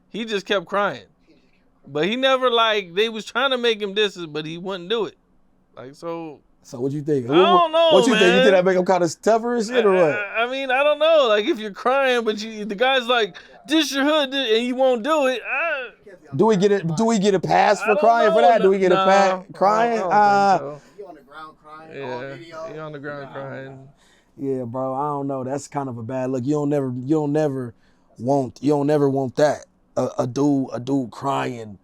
He just kept crying. But he never, they was trying to make him diss it, but he wouldn't do it. So what you think? I don't know, What you man. think? You think that make him kind of tougher and shit, or what? I mean, I don't know. Like, if you're crying, but the guy's like, diss your hood, and you won't do it. Do we get a pass for crying for that? Do we get a pass crying? I don't think so. You on the ground crying? Yeah, video? you on the ground crying. Yeah, bro. I don't know. That's kind of a bad look. You don't never want that. A dude crying.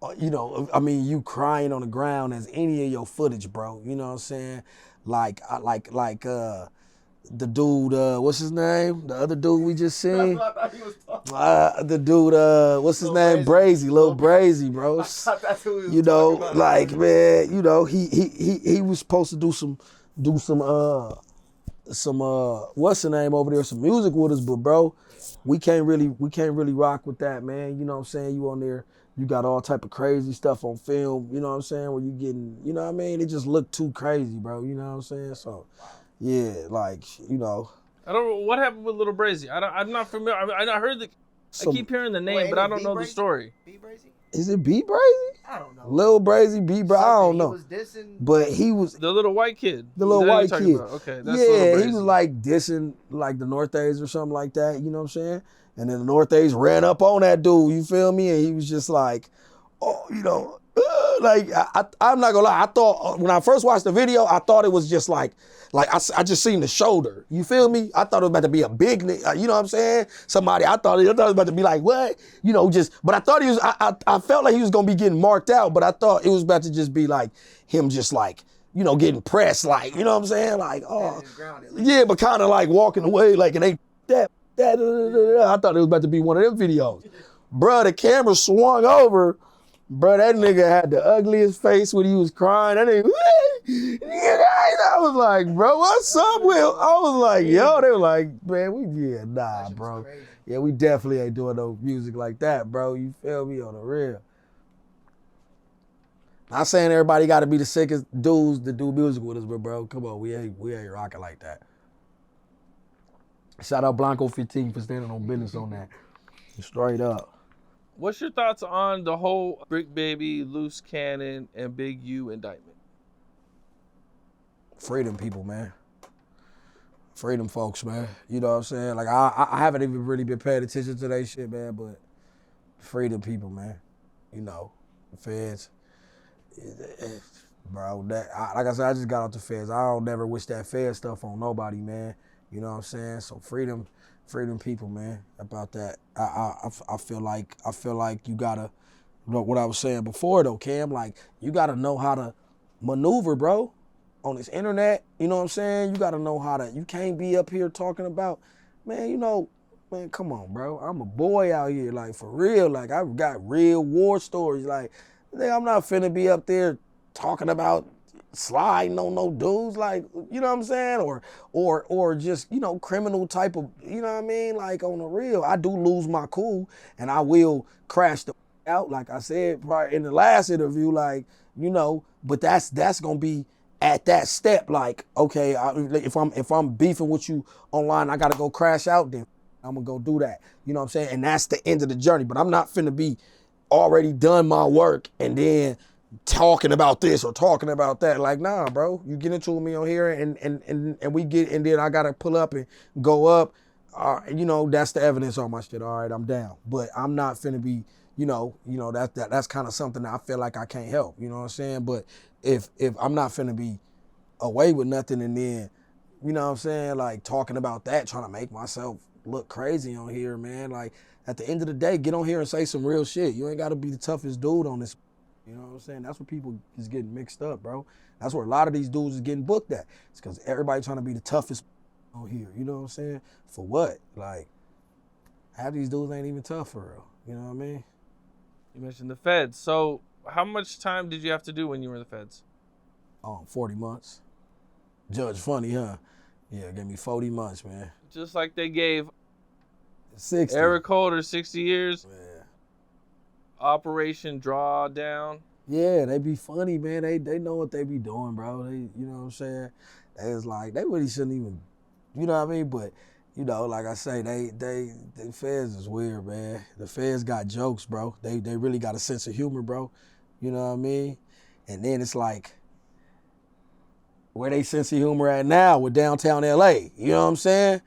I mean, you crying on the ground as any of your footage, bro. You know what I'm saying? Like the dude, what's his name? The other dude we just seen. The dude, what's his name? Brazy, Lil Brazy, bro. That's who he was talking about. Like, man, he was supposed to do some what's the name over there? Some music with us, but bro, we can't really rock with that, man. You know what I'm saying? You on there. You got all type of crazy stuff on film, you know what I'm saying, where you getting, you know what I mean? It just looked too crazy, bro, you know what I'm saying? So, yeah, like, I don't know what happened with Lil Brazy. I'm not familiar. I heard I keep hearing the name, but I don't know the story. B Brazy? Is it B Brazy? I don't know. Lil Brazy, B Brazy, I don't know. He was dissing. But he was the little white kid. The little white kid. Okay, that's yeah, he was like dissing like the Northays or something like that, you know what I'm saying? And then the Northays ran up on that dude, you feel me? And he was just like, oh, I'm not gonna lie. I thought when I first watched the video, I thought it was just like I just seen the shoulder. You feel me? I thought it was about to be a big nigga. You know what I'm saying? Somebody. I thought it was about to be like what? But I thought he was. I felt like he was gonna be getting marked out. But I thought it was about to just be like him, just like getting pressed. Like you know what I'm saying? Like yeah, but kind of like walking away like it ain't that. I thought it was about to be one of them videos. Bruh, the camera swung over Bro, that nigga had the ugliest face when he was crying. That nigga, I was like, bro, what's up, Will? I was like, yo, they were like, man, nah, bro. Crazy. Yeah, we definitely ain't doing no music like that, bro. You feel me, on the real. Not saying everybody got to be the sickest dudes to do music with us, but bro, come on, we ain't rocking like that. Shout out Blanco 15 for standing on business on that. Straight up. What's your thoughts on the whole Brick Baby, Loose Cannon, and Big U indictment? Freedom people, man. Freedom folks, man. You know what I'm saying? Like, I haven't even really been paying attention to that shit, man, but freedom people, man. You know, the feds. Bro, like I said, I just got off the feds. I don't never wish that fed stuff on nobody, man. You know what I'm saying? So freedom people, man, about that. I feel like you gotta, what I was saying before though, Cam, like you gotta know how to maneuver, bro, on this internet. You know what I'm saying? You gotta know how to, you can't be up here talking about, man, you know, man, come on, bro. I'm a boy out here, like for real. Like I've got real war stories. Like, I'm not finna be up there talking about sliding on no dudes, like, you know what I'm saying? Or just, you know, criminal type of, you know what I mean? Like on the real, I do lose my cool and I will crash the out, like I said probably in the last interview, like, you know, but that's gonna be at that step, like, okay, if I'm beefing with you online, I gotta go crash out, then I'm gonna go do that. You know what I'm saying? And that's the end of the journey. But I'm not finna be already done my work and then talking about this or talking about that. Like, nah, bro. You get into me on here and we get, and then I gotta pull up and go up. You know, that's the evidence on my shit. All right, I'm down. But I'm not finna be, you know, that's kind of something that I feel like I can't help. You know what I'm saying? But if I'm not finna be away with nothing and then, you know what I'm saying, like talking about that, trying to make myself look crazy on here, man. Like at the end of the day, get on here and say some real shit. You ain't gotta be the toughest dude on this. You know what I'm saying? That's what people is getting mixed up, bro. That's where a lot of these dudes is getting booked at. It's because everybody trying to be the toughest on here. You know what I'm saying? For what? Like, half these dudes ain't even tough for real. You know what I mean? You mentioned the feds. So how much time did you have to do when you were in the feds? 40 months. Judge funny, huh? Yeah, gave me 40 months, man. Just like they gave 60. Eric Holder 60 years. Yeah. Operation Drawdown. Yeah, they be funny, man. They know what they be doing, bro. They, you know what I'm saying? They was like, they really shouldn't even, you know what I mean? But, you know, like I say, the feds is weird, man. The feds got jokes, bro. They really got a sense of humor, bro. You know what I mean? And then it's like, where they sense of humor at now with downtown LA. You know what I'm saying?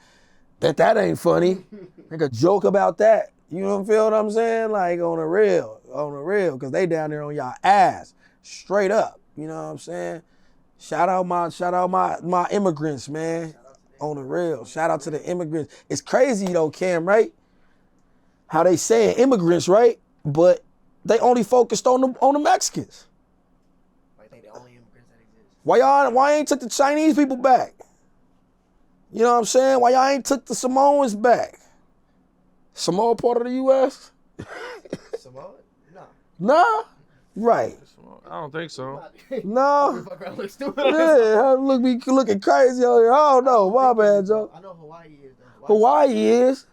That ain't funny. Make a joke about that. You know what I'm saying? Like on the real, because they down there on y'all ass, straight up. You know what I'm saying? Shout out my immigrants, man. On the real. Shout out to the immigrants. It's crazy though, Cam, right? How they saying immigrants, right? But they only focused on the Mexicans. I think the only immigrants that exist. Why ain't took the Chinese people back? You know what I'm saying? Why y'all ain't took the Samoans back? Samoa part of the U.S.? Samoa? No. Nah? Right. I don't think so. No. Fuck around, look stupid. Yeah, look me looking crazy on here. I don't know. My bad, Joe. I know Hawaii is though. Hawaii is.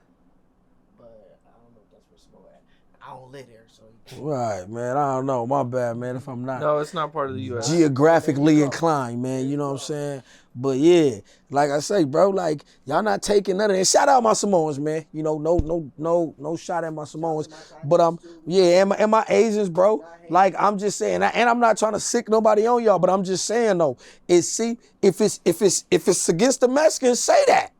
But I don't know if that's where Samoa at. I don't live there, so. Right, man. I don't know. My bad, man, if I'm not No, it's not part of the U.S. geographically inclined, man. You know what I'm saying? But yeah, like I say, bro, like y'all not taking none of that. Shout out my Samoans, man. You know, no shot at my Samoans. But yeah, and my Asians, bro. Like I'm just saying, and I'm not trying to sick nobody on y'all, but I'm just saying though, if it's against the Mexicans, say that.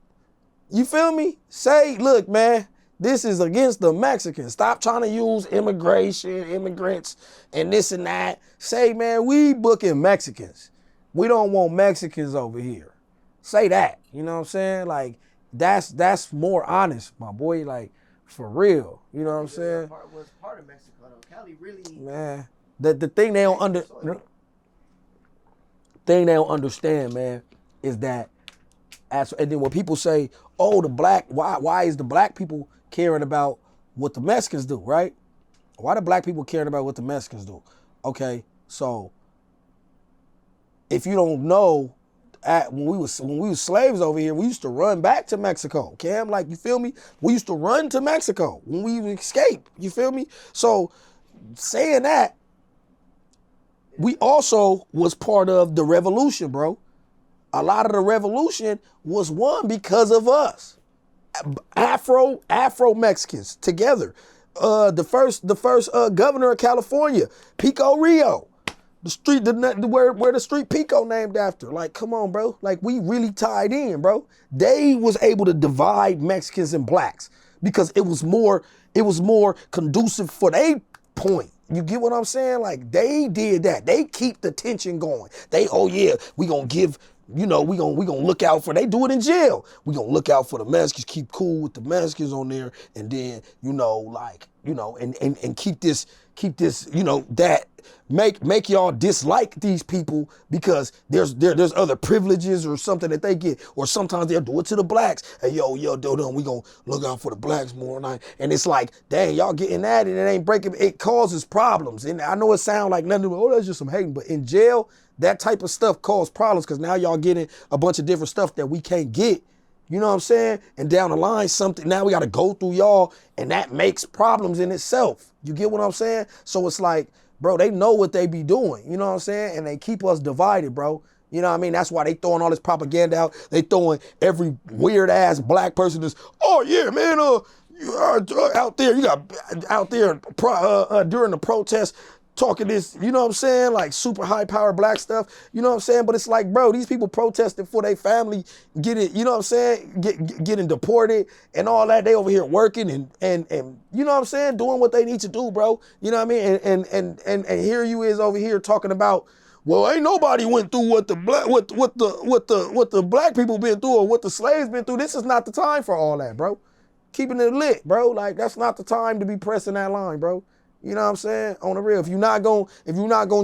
You feel me? Say, look, man, this is against the Mexicans. Stop trying to use immigration, immigrants, and this and that. Say, man, we booking Mexicans. We don't want Mexicans over here. Say that. You know what I'm saying? Like, that's more honest, my boy. Like, for real. You know what I'm saying? Was part of Mexico though. Cali really. Man, the thing they don't understand, man, is that and then when people say, oh, why is the black people caring about what the Mexicans do, right? Why do black people care about what the Mexicans do? Okay, so if you don't know, when we was slaves over here, we used to run back to Mexico. Cam, like, you feel me? We used to run to Mexico when we escaped. You feel me? So saying that, we also was part of the revolution, bro. A lot of the revolution was won because of us. Afro Mexicans together. The first governor of California, Pico Rio. The street, where the street Pico named after. Like, come on, bro. Like, we really tied in, bro. They was able to divide Mexicans and blacks because it was more conducive for their point. You get what I'm saying? Like, they did that. They keep the tension going. Oh yeah, we gonna give, we gonna look out for, they do it in jail. We gonna look out for the Mexicans, keep cool with the Mexicans on there, and then, and keep this, that make y'all dislike these people because there's other privileges or something that they get, or sometimes they'll do it to the blacks. Hey, yo, we gonna look out for the blacks more night. And it's like, dang, y'all getting that and it ain't breaking, it causes problems. And I know it sounds like nothing, that's just some hating, but in jail, that type of stuff causes problems because now y'all getting a bunch of different stuff that we can't get. You know what I'm saying? And down the line, now we got to go through y'all, and that makes problems in itself. You get what I'm saying? So it's like, bro, they know what they be doing. You know what I'm saying? And they keep us divided, bro. You know what I mean? That's why they throwing all this propaganda out. They throwing every weird ass black person that's, oh yeah, man, you are out there, you got out there during the protest talking this, you know what I'm saying? Like super high power black stuff, you know what I'm saying? But it's like, bro, these people protesting for their family getting, you know what I'm saying? Getting deported and all that. They over here working and you know what I'm saying? Doing what they need to do, bro. You know what I mean? And here you is over here talking about, well, ain't nobody went through what the black people been through or what the slaves been through. This is not the time for all that, bro. Keeping it lit, bro. Like, that's not the time to be pressing that line, bro. You know what I'm saying? On the real, if you're not gonna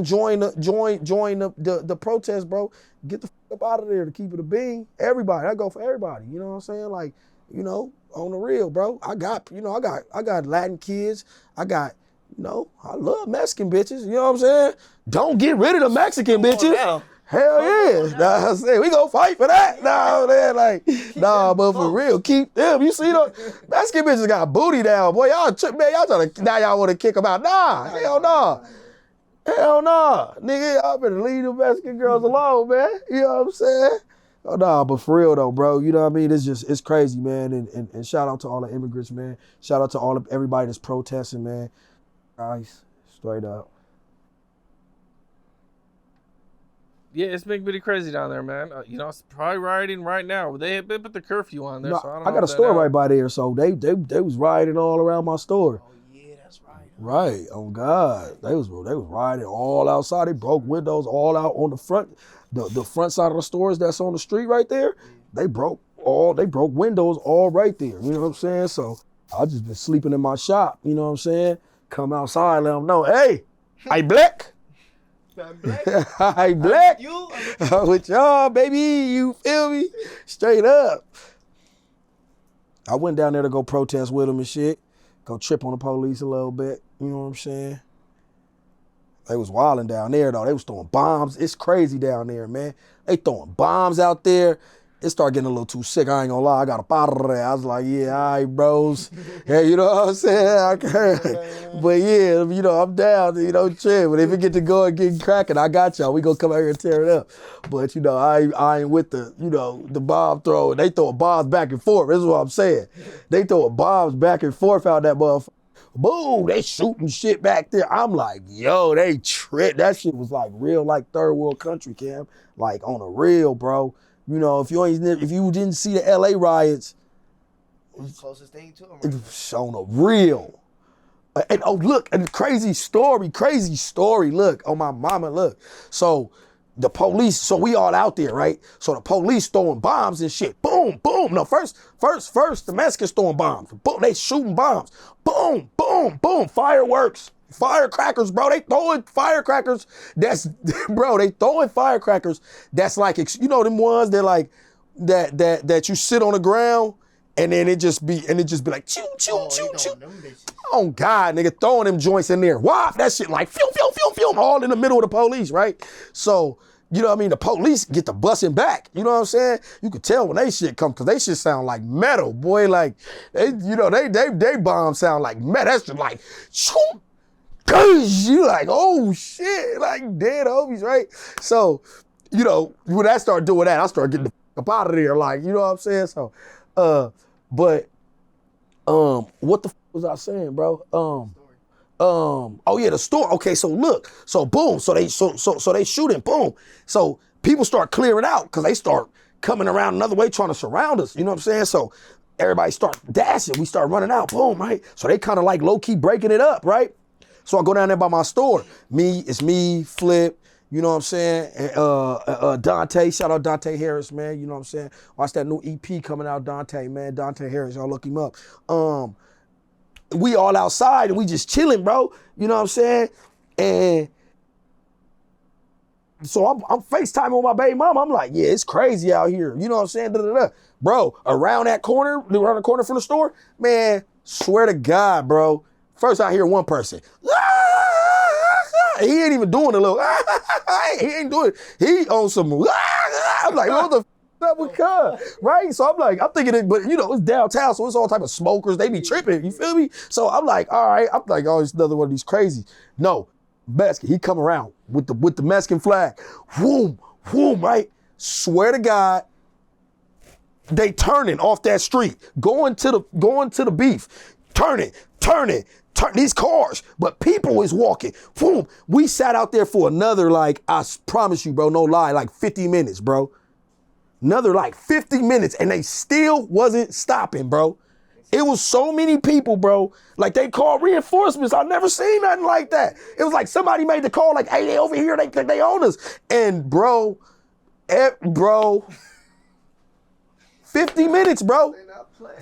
join the protest, bro, get the fuck up out of there to keep it a bean. Everybody, I go for everybody. You know what I'm saying? Like, on the real, bro. I got Latin kids. I love Mexican bitches. You know what I'm saying? Don't get rid of the Mexican bitches. Hell yeah. Nah, I say, we gonna fight for that. Nah, man, like, nah, but for real, keep them. You see, Mexican bitches got booty down. Boy, y'all want to kick them out. Nah, hell nah. Hell nah. Nigga, y'all better leave the Mexican girls alone, man. You know what I'm saying? Oh, nah, but for real though, bro, you know what I mean? It's crazy, man. And shout out to all the immigrants, man. Shout out to everybody that's protesting, man. Guys, straight up. Yeah, it's been pretty crazy down there, man. It's probably rioting right now. They put the curfew on there, No, so I don't know. I got a store right by there, so they was rioting all around my store. Oh yeah, that's right. Right, oh God, they was riding all outside. They broke windows all out on the front, the front side of the stores that's on the street right there. They broke windows all right there. You know what I'm saying? So I just been sleeping in my shop. You know what I'm saying? Come outside, let them know, hey, I black. I'm black. I black. I'm with y'all, baby. You feel me? Straight up. I went down there to go protest with them and shit. Go trip on the police a little bit. You know what I'm saying? They was wilding down there though. They was throwing bombs. It's crazy down there, man. They throwing bombs out there. It started getting a little too sick. I ain't gonna lie. I got up out of there. I was like, yeah, all right, bros. Yeah, you know what I'm saying? But yeah, I'm down, chill. But if it get to go and get cracking, I got y'all. We gonna come out here and tear it up. But, I ain't with the bomb throw. They throwing bombs back and forth. This is what I'm saying. They throwing bombs back and forth out that motherfucker. Boom, they shooting shit back there. I'm like, yo, they tripped. That shit was like real, like third world country, Cam. Like on a real, bro. If you didn't see the LA riots, the closest thing to them. It's on a real. And look, and crazy story. Look, on my mama, look. So the police, so we all out there, right? So the police throwing bombs and shit. Boom, boom. No, first, the Mexicans throwing bombs. Boom, they shooting bombs. Boom, boom, boom. Fireworks. Firecrackers, bro. They throwing firecrackers. They throwing firecrackers. That's like, them ones that like, that you sit on the ground and then it just be like, choo, choo, choo, choo. Oh God, nigga, throwing them joints in there. Whop, that shit like, phew, phew, phew, phew, all in the middle of the police, right? So, you know what I mean? The police get to busting back. You know what I'm saying? You could tell when they shit come, cause they shit sound like metal, boy. Like, they bombs sound like metal. That's just like, shoom, you like, oh shit, like dead homies, right? So, you know, when I start doing that, I start getting the fuck up out of there, like, you know what I'm saying? So, what the fuck was I saying, bro? Oh yeah, the store. Okay, so look, so boom, so they shooting, boom. So people start clearing out because they start coming around another way trying to surround us. You know what I'm saying? So everybody start dashing, we start running out, boom, right? So they kind of like low key breaking it up, right? So I go down there by my store. It's me, Flip, you know what I'm saying? Dante, shout out Dante Harris, man. You know what I'm saying? Watch that new EP coming out, Dante, man. Dante Harris, y'all look him up. We all outside and we just chilling, bro. You know what I'm saying? And so I'm FaceTiming with my baby mama. I'm like, yeah, it's crazy out here. You know what I'm saying? Da-da-da. Bro, around the corner from the store, man, swear to God, bro. First I hear one person. He ain't even doing a little. He ain't doing. He on some. I'm like, what the up with cuz, right? So I'm thinking it, but you know, it's downtown, so it's all type of smokers. They be tripping, you feel me? So I'm like, all right, I'm like, oh, it's another one of these crazy. No, Mexican, he come around with the Mexican flag. Whoom, whoom, right? Swear to God, they turning off that street, going to the beef, turning, these cars, but people is walking. Boom. We sat out there for another, like, I promise you, bro, no lie, like 50 minutes, bro. Another like 50 minutes and they still wasn't stopping, bro. It was so many people, bro. Like they called reinforcements. I've never seen nothing like that. It was like somebody made the call like, hey, they over here, they own us. And bro, 50 minutes, bro.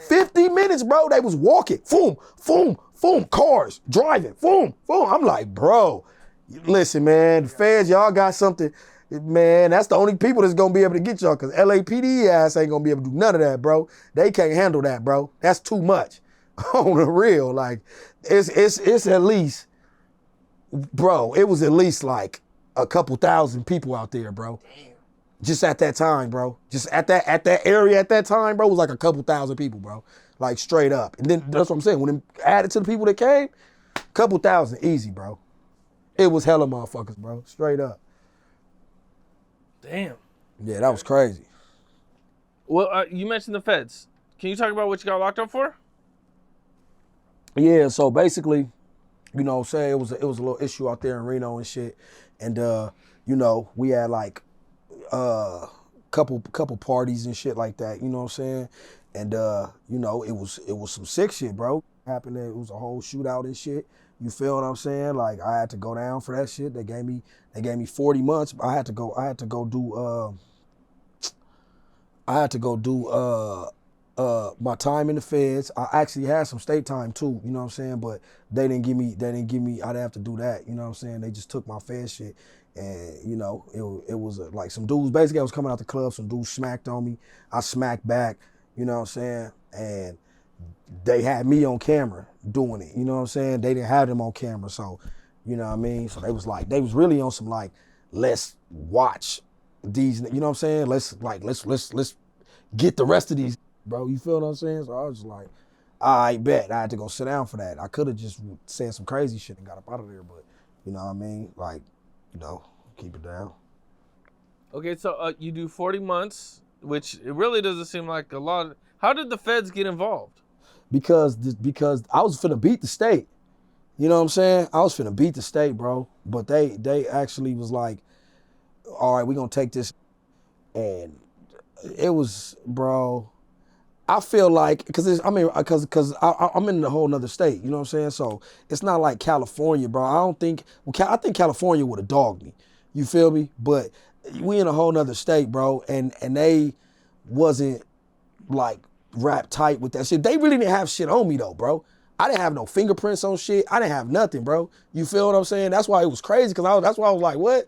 50 minutes, bro. They was walking. Boom, boom, boom. Cars driving. Boom, boom. I'm like, bro, listen, man, the feds, y'all got something. Man, that's the only people that's gonna be able to get y'all, because LAPD ass ain't gonna be able to do none of that, bro. They can't handle that, bro. That's too much. On the real, like, it's at least, bro, it was at least like a couple thousand people out there, bro. Damn. Just at that time, bro. Just at that area at that time, bro, it was like a couple thousand people, bro. Like straight up. And then that's what I'm saying. When them added to the people that came, couple thousand, easy, bro. It was hella motherfuckers, bro. Straight up. Damn. Yeah, that was crazy. Well, you mentioned the feds. Can you talk about what you got locked up for? Yeah, so basically, you know, say it was a little issue out there in Reno and shit, and you know, we had like couple parties and shit like that. You know what I'm saying? And you know, it was some sick shit, bro. Happened. It was a whole shootout and shit. You feel what I'm saying? Like I had to go down for that shit. They gave me 40 months. I had to go do my time in the feds. I actually had some state time too, you know what I'm saying? But they didn't give me, I'd have to do that, you know what I'm saying? They just took my fed shit. And you know, it was like some dudes, basically I was coming out the club, some dudes smacked on me. I smacked back, you know what I'm saying? And they had me on camera doing it, you know what I'm saying? They didn't have them on camera, so, you know what I mean? So they was really on some like, let's watch these, you know what I'm saying? Let's get the rest of these, bro. You feel what I'm saying? So I was just like, I bet. I had to go sit down for that. I could have just said some crazy shit and got up out of there, but you know what I mean? Like, you know, keep it down. Okay, so you do 40 months, which it really doesn't seem like a lot. How did the feds get involved? Because I was finna beat the state. You know what I'm saying? I was finna beat the state, bro. But they actually was like, all right, we're gonna take this. And it was, bro, I feel like, because I'm in a whole nother state, you know what I'm saying? So it's not like California, bro. I think California would have dogged me. You feel me? But we in a whole nother state, bro. And they wasn't like wrapped tight with that shit. They really didn't have shit on me though, bro. I didn't have no fingerprints on shit. I didn't have nothing, bro. You feel what I'm saying? That's why it was crazy, because that's why I was like, what?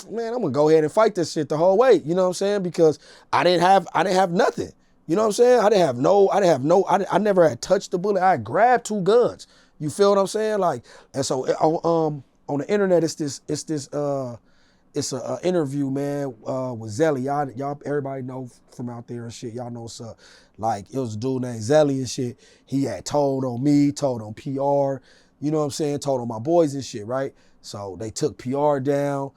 Man, I'm gonna go ahead and fight this shit the whole way. You know what I'm saying? Because I didn't have nothing. You know what I'm saying? I never had touched the bullet. I had grabbed 2 guns. You feel what I'm saying? Like, and so on the internet, it's a interview, man, with Zelly. Y'all, everybody know from out there and shit. Y'all know what's up. Like, it was a dude named Zelly and shit. He had told on me, told on PR, you know what I'm saying, told on my boys and shit, right? So they took PR down.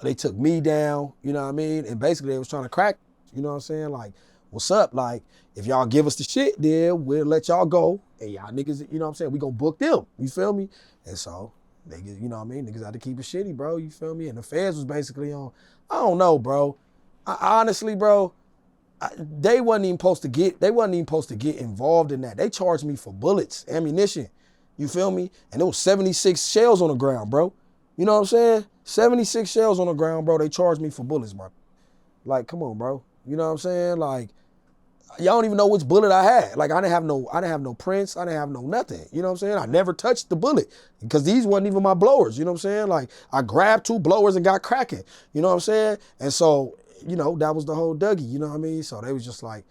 They took me down, you know what I mean? And basically they was trying to crack, you know what I'm saying? Like, what's up? Like, if y'all give us the shit, then we'll let y'all go. And y'all niggas, you know what I'm saying? We gonna book them. You feel me? And so, niggas, you know what I mean? Niggas had to keep it shitty, bro. You feel me? And the feds was basically on, I don't know, bro. Honestly, bro, they wasn't even supposed to get involved in that. They charged me for bullets, ammunition. You feel me? And there was 76 shells on the ground, bro. You know what I'm saying? 76 shells on the ground, bro. They charged me for bullets, bro. Like, come on, bro. You know what I'm saying? Like, y'all don't even know which bullet I had. Like, I didn't have no prints. I didn't have no nothing. You know what I'm saying? I never touched the bullet because these wasn't even my blowers. You know what I'm saying? Like, I grabbed 2 blowers and got cracking. You know what I'm saying? And so, you know, that was the whole Dougie. You know what I mean? So they was just like,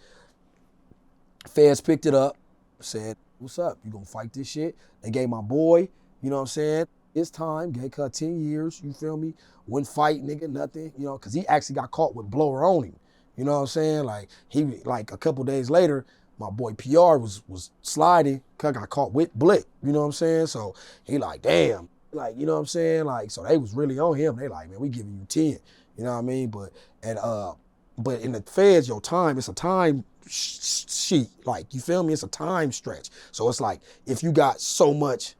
feds picked it up, said, what's up? You gonna fight this shit? They gave my boy, you know what I'm saying, his time, gave cut 10 years, you feel me? Wouldn't fight, nigga, nothing, you know, because he actually got caught with blower on him. You know what I'm saying? Like, a couple days later, my boy PR was sliding, cause I got caught with blick, you know what I'm saying? So he like, damn, like, you know what I'm saying? Like, so they was really on him. They like, man, we giving you 10, you know what I mean? But in the feds, your time, it's a time sheet. Like, you feel me? It's a time stretch. So it's like, if you got so much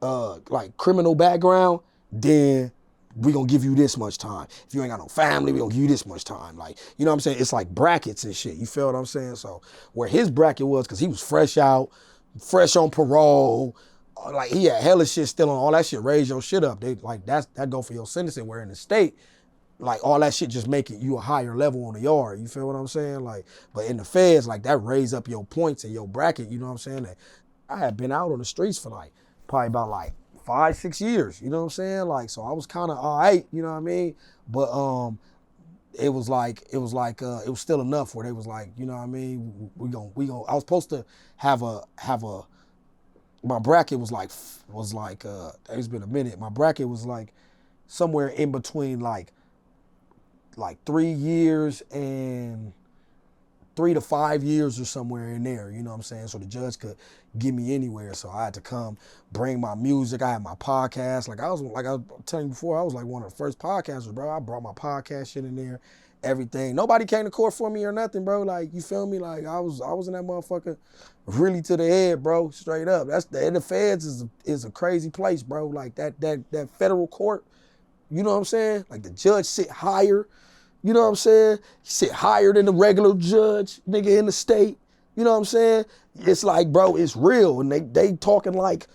like criminal background, then we gonna give you this much time. If you ain't got no family, we gonna give you this much time. Like, you know what I'm saying? It's like brackets and shit. You feel what I'm saying? So where his bracket was, cause he was fresh out, fresh on parole, like he had hella shit still on, all that shit raise your shit up. They like, that go for your sentencing, where in the state, like all that shit just making you a higher level on the yard. You feel what I'm saying? Like, but in the feds, like that raise up your points and your bracket, you know what I'm saying? That I had been out on the streets for like, probably about like 5-6 years, you know what I'm saying? Like, so I was kind of all right, you know what I mean? But it was still enough where they was like, you know what I mean? We gon' I was supposed to have a my bracket was like it's been a minute. My bracket was like somewhere in between like 3 years and 3 to 5 years or somewhere in there, you know what I'm saying? So the judge could get me anywhere. So I had to come bring my music. I had my podcast. Like I was telling you before, I was like one of the first podcasters, bro. I brought my podcast shit in there, everything. Nobody came to court for me or nothing, bro. Like, you feel me? Like I was in that motherfucker really to the head, bro. Straight up. The feds is a crazy place, bro. Like that federal court, you know what I'm saying? Like the judge sit higher. You know what I'm saying? He sit higher than the regular judge, nigga, in the state. You know what I'm saying? It's like, bro, it's real. And they talking like,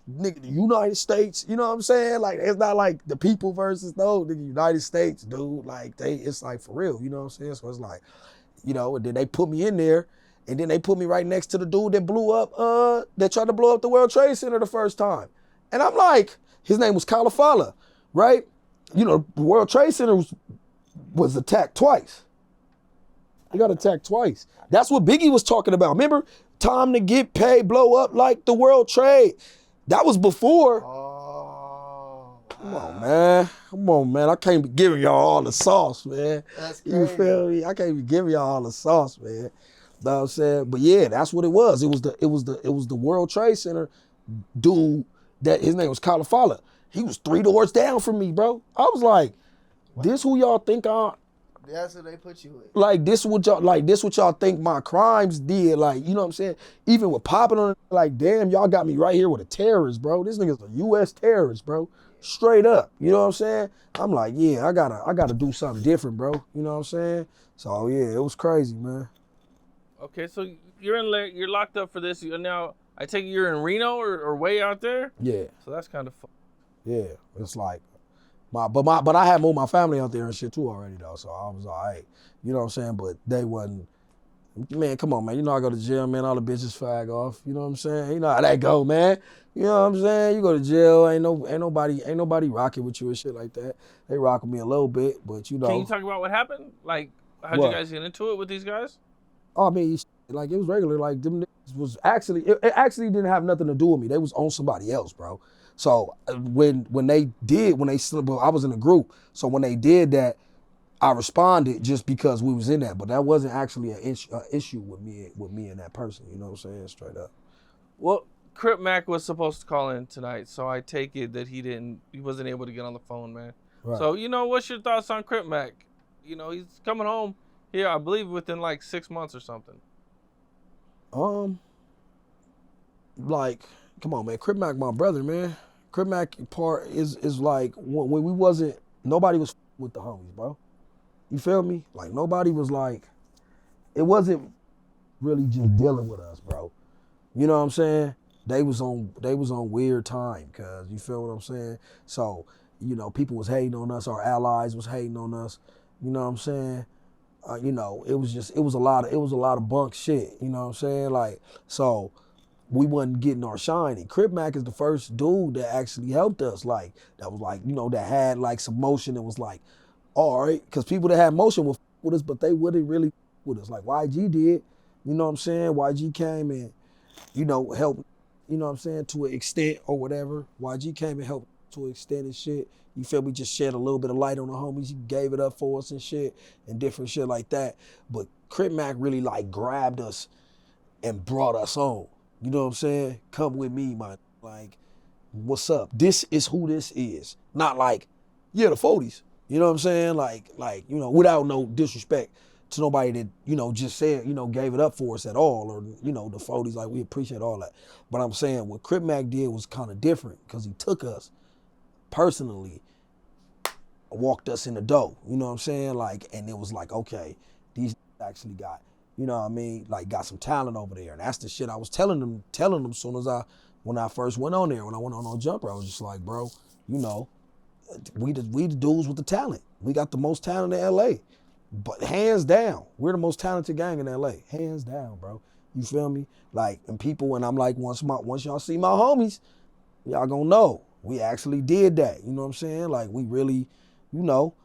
nigga, the United States, you know what I'm saying? Like, it's not like the people versus no, nigga, United States, dude. Like, it's like for real, you know what I'm saying? So it's like, you know, and then they put me in there, and then they put me right next to the dude that that tried to blow up the World Trade Center the first time. And I'm like, his name was Califala, right? You know, the World Trade Center was attacked twice. He got attacked twice. That's what Biggie was talking about. Remember? Time to get paid, blow up like the World Trade. That was before. Oh. Come on, man. I can't be giving y'all all the sauce, man. That's crazy. You feel me? I can't be giving y'all all the sauce, man. Know what I'm saying? But yeah, that's what it was. It was the World Trade Center dude that his name was Califala. He was 3 doors down from me, bro. I was like, this who y'all think That's what they put you with. like this what y'all think my crimes did. Like, you know what I'm saying? Even with popping on it, like, damn, y'all got me right here with a terrorist, bro. This nigga's a US terrorist, bro. Straight up. You know what I'm saying? I'm like, yeah, I gotta do something different, bro. You know what I'm saying? So yeah, it was crazy, man. Okay, so you're locked up for this. Now I take it you're in Reno or way out there? Yeah. So that's kind of fun. Yeah. It's like but I had moved my family out there and shit too already though, so I was all right. You know what I'm saying? But they wasn't, man, come on, man. You know I go to jail, man, all the bitches fag off. You know what I'm saying? You know how that go, man. You know what I'm saying? You go to jail, ain't nobody rocking with you and shit like that. They rock with me a little bit, but you know. Can you talk about what happened? Like, how'd you guys get into it with these guys? Oh, I mean, Like it was regular. Like them niggas was actually it actually didn't have nothing to do with me. They was on somebody else, bro. So when they well, I was in a group. So when they did that, I responded just because we was in that. But that wasn't actually an issue with me and that person. You know what I'm saying? Straight up. Well, Crip Mac was supposed to call in tonight, so I take it that he wasn't able to get on the phone, man. Right. So, what's your thoughts on Crip Mac? He's coming home here, I believe, within like 6 months or something. Like, come on, man. Crip Mac, my brother, man. Crip Mac part is like when we wasn't, nobody was with the homies, bro. You feel me? Like nobody was like, it wasn't really just dealing with us, bro. You know what I'm saying? They was on weird time, cuz you feel what I'm saying? So, people was hating on us, our allies was hating on us. You know what I'm saying? It was a lot of bunk shit, you know what I'm saying? Like, so we wasn't getting our shine. And Crip Mac is the first dude that actually helped us, like, that was like, that had like some motion and was like, all right, because people that had motion would with us, but they wouldn't really with us. Like YG did, you know what I'm saying? YG came and, helped, you know what I'm saying, to an extent or whatever. YG came and helped to an extent and shit. You feel me? Just shed a little bit of light on the homies. He gave it up for us and shit and different shit like that. But Crip Mac really like grabbed us and brought us on. You know what I'm saying? Come with me, man. Like, what's up? This is who this is. Not like, yeah, the 40s. You know what I'm saying? Like, without no disrespect to nobody that, just said, gave it up for us at all. Or, the 40s, like, we appreciate all that. But I'm saying what Crip Mac did was kind of different because he took us personally, walked us in the door. You know what I'm saying? Like, and it was like, okay, these actually got, you know what I mean? Like, got some talent over there. And that's the shit I was telling them soon as when I first went on there, when I went on Jumper, I was just like, bro, we the dudes with the talent. We got the most talent in LA. But hands down, we're the most talented gang in LA. Hands down, bro. You feel me? Like, and people, and I'm like, once y'all see my homies, y'all gonna know. We actually did that. You know what I'm saying? Like, we really,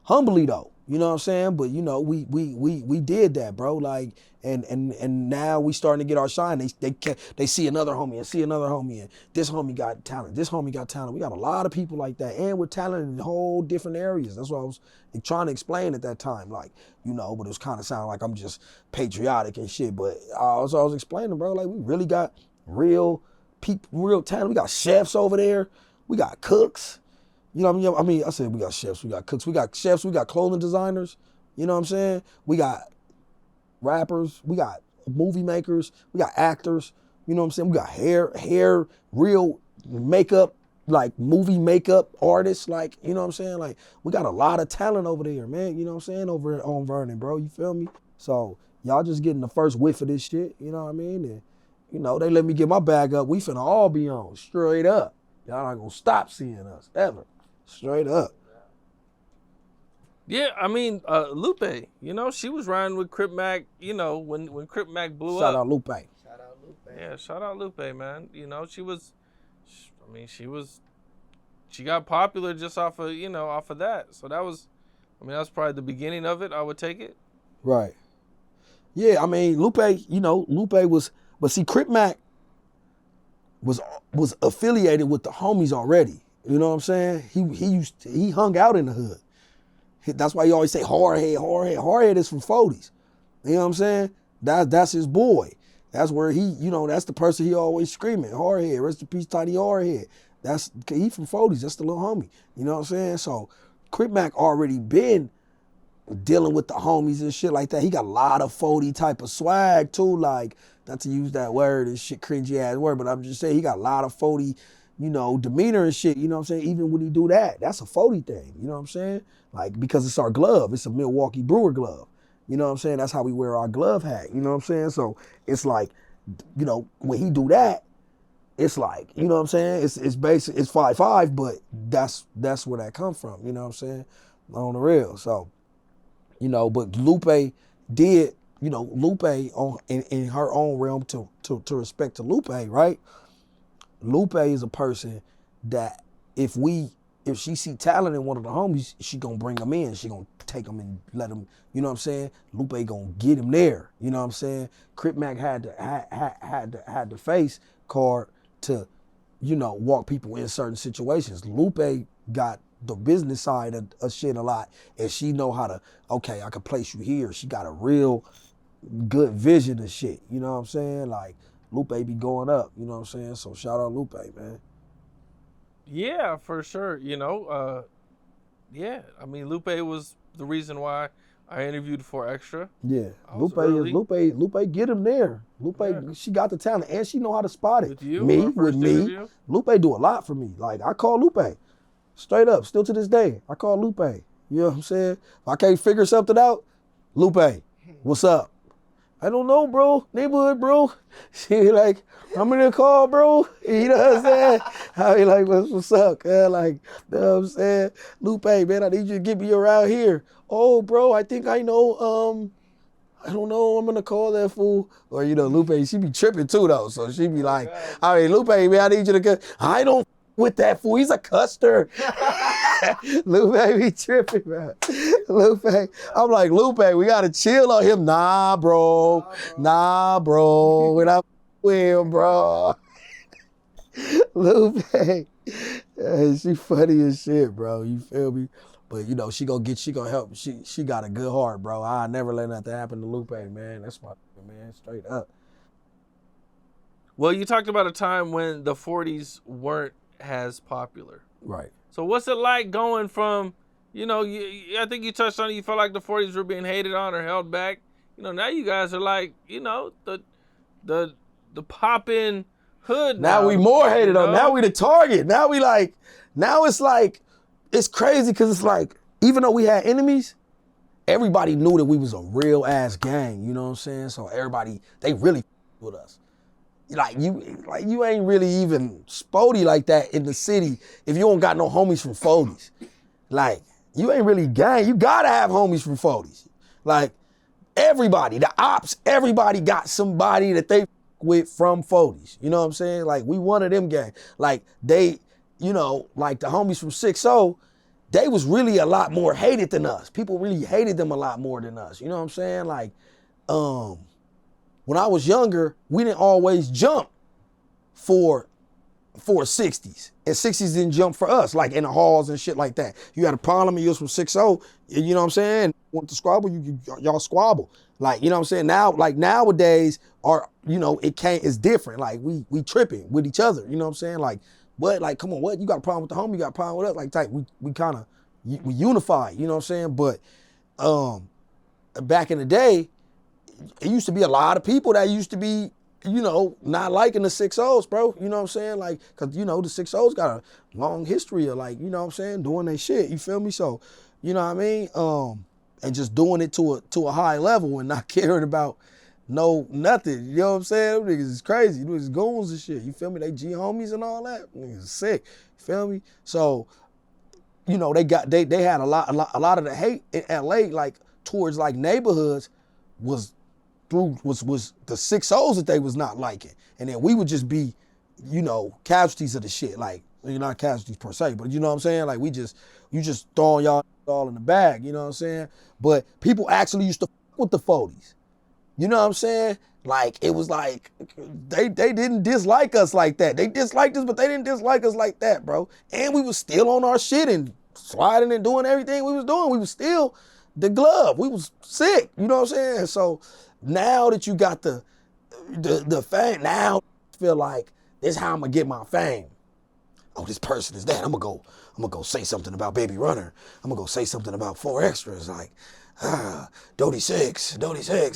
humbly though. You know what I'm saying? But we did that, bro. Like, and now we starting to get our shine. They see another homie and see another homie, and this homie got talent. This homie got talent. We got a lot of people like that, and with talent in whole different areas. That's what I was trying to explain at that time. Like, but it was kind of sounding like I'm just patriotic and shit. But I was explaining, bro. Like, we really got real people, real talent. We got chefs over there. We got cooks. You know what I mean? I said we got chefs, we got cooks, we got chefs, we got clothing designers. You know what I'm saying? We got rappers, we got movie makers, we got actors. You know what I'm saying? We got hair, real makeup, like movie makeup artists. Like, you know what I'm saying? Like, we got a lot of talent over there, man. You know what I'm saying? Over on Vernon, bro. You feel me? So y'all just getting the first whiff of this shit. You know what I mean? And they let me get my bag up. We finna all be on straight up. Y'all not gonna stop seeing us ever. Straight up. Yeah, I mean, Lupe, she was riding with Crip Mac, when Crip Mac blew Shout up. out Lupe. Shout out Lupe. Yeah, shout out Lupe, man. She got popular just off of that. So that's probably the beginning of it, I would take it. Right. Yeah, I mean, Lupe was, but see, Crip Mac was affiliated with the homies already. You know what I'm saying? He hung out in the hood. That's why you always say Hardhead. Hardhead is from 40s. You know what I'm saying? That's his boy. That's where that's the person he always screaming. Hardhead, rest in peace, Tiny Hardhead. He from 40s. That's the little homie. You know what I'm saying? So Crip Mac already been dealing with the homies and shit like that. He got a lot of 40 type of swag too. Like, not to use that word, this shit cringy ass word, but I'm just saying he got a lot of 40 demeanor and shit, you know what I'm saying? Even when he do that, that's a 40 thing, you know what I'm saying? Like, because it's our glove, it's a Milwaukee Brewer glove. You know what I'm saying? That's how we wear our glove hat, you know what I'm saying? So it's like, when he do that, it's like, you know what I'm saying? It's basic, it's 5'5", but that's where that come from, you know what I'm saying? On the real. So, but Lupe did, Lupe in her own realm to respect to Lupe, right? Lupe is a person that if she see talent in one of the homies, she gonna bring him in. She gonna take him and let him, you know what I'm saying? Lupe gonna get him there, you know what I'm saying? Crip Mac had the face card to, you know, walk people in certain situations. Lupe got the business side of shit a lot, and she know how to, okay, I can place you here. She got a real good vision of shit, you know what I'm saying? Like, Lupe be going up, you know what I'm saying? So shout out Lupe, man. Yeah, for sure. You know, yeah. I mean, Lupe was the reason why I interviewed for Extra. Yeah, I was Lupe get him there. Lupe, Yeah. she got the talent and she know how to spot it. With you, me, our with first me, interview? Lupe do a lot for me. Like, I call Lupe, straight up, still to this day. I call Lupe. You know what I'm saying? If I can't figure something out, Lupe, what's up? I don't know, bro. Neighborhood, bro. She be like, I'm in the call, bro. You know what I'm saying? I be like, what's up, cuz? Like, you know what I'm saying? Lupe, man, I need you to get me around here. Oh, bro, I think I know, I don't know, I'm gonna call that fool. Or, you know, Lupe, she be tripping too, though. So she be like, I mean, Lupe, man, I need you to get, I don't with that fool. He's a custer. Lupe be tripping, man. Lupe, I'm like, Lupe, we gotta chill on him. Nah, bro. We're not with him, bro. Lupe, she funny as shit, bro. You feel me? But you know, she gonna help. She got a good heart, bro. I never let nothing happen to Lupe, man. That's my man, straight up. Well, you talked about a time when the 40s weren't as popular. Right. So what's it like going from, you know, I think you touched on it, you felt like the 40s were being hated on or held back. You know, now you guys are like, you know, the poppin' hood now. Now we more hated on. know? Now we the target. Now it's like, it's crazy because it's like, even though we had enemies, everybody knew that we was a real ass gang, you know what I'm saying? So everybody, they really with us. Like you ain't really even spody like that in the city if you don't got no homies from 40s. Like, you ain't really gang. You gotta have homies from 40s. Like, everybody, the ops, everybody got somebody that they with from 40s. You know what I'm saying? Like, we one of them gang. Like, they, you know, like the homies from 6-0, they was really a lot more hated than us. People really hated them a lot more than us. You know what I'm saying? Like, when I was younger, we didn't always jump for 60s. And 60s didn't jump for us, like in the halls and shit like that. You had a problem and you was from 6-0, you know what I'm saying? Want to squabble, y'all squabble. Like, you know what I'm saying? Now, like nowadays, you know, it's different. Like, we tripping with each other, you know what I'm saying? Like, what? Like, come on, what? You got a problem with the homie, you got a problem with us? Like, type, we kind of, we unify, you know what I'm saying? But back in the day, it used to be a lot of people that used to be, you know, not liking the 6-0s, bro. You know what I'm saying? Like, cause you know, the 6-0s got a long history of, like, you know what I'm saying, doing their shit. You feel me? So, you know what I mean? And just doing it to a high level and not caring about nothing. You know what I'm saying? Them niggas is crazy. Them niggas goons and shit. You feel me? They G homies and all that. Niggas is sick. You feel me? So, you know, they had a lot of the hate in LA, like towards like neighborhoods, was the 6-0s that they was not liking. And then we would just be, you know, casualties of the shit. Like, you're not casualties per se, but you know what I'm saying? Like, you just throwing y'all all in the bag, you know what I'm saying? But people actually used to fuck with the 40s. You know what I'm saying? Like, it was like, they didn't dislike us like that. They disliked us, but they didn't dislike us like that, bro. And we was still on our shit and sliding and doing everything we was doing. We was still the glove. We was sick, you know what I'm saying? So now that you got the fame, now I feel like this is how I'm gonna get my fame. Oh, this person is that. I'm gonna go say something about Baby Runner. I'm gonna go say something about 4 Extras, like Dody6,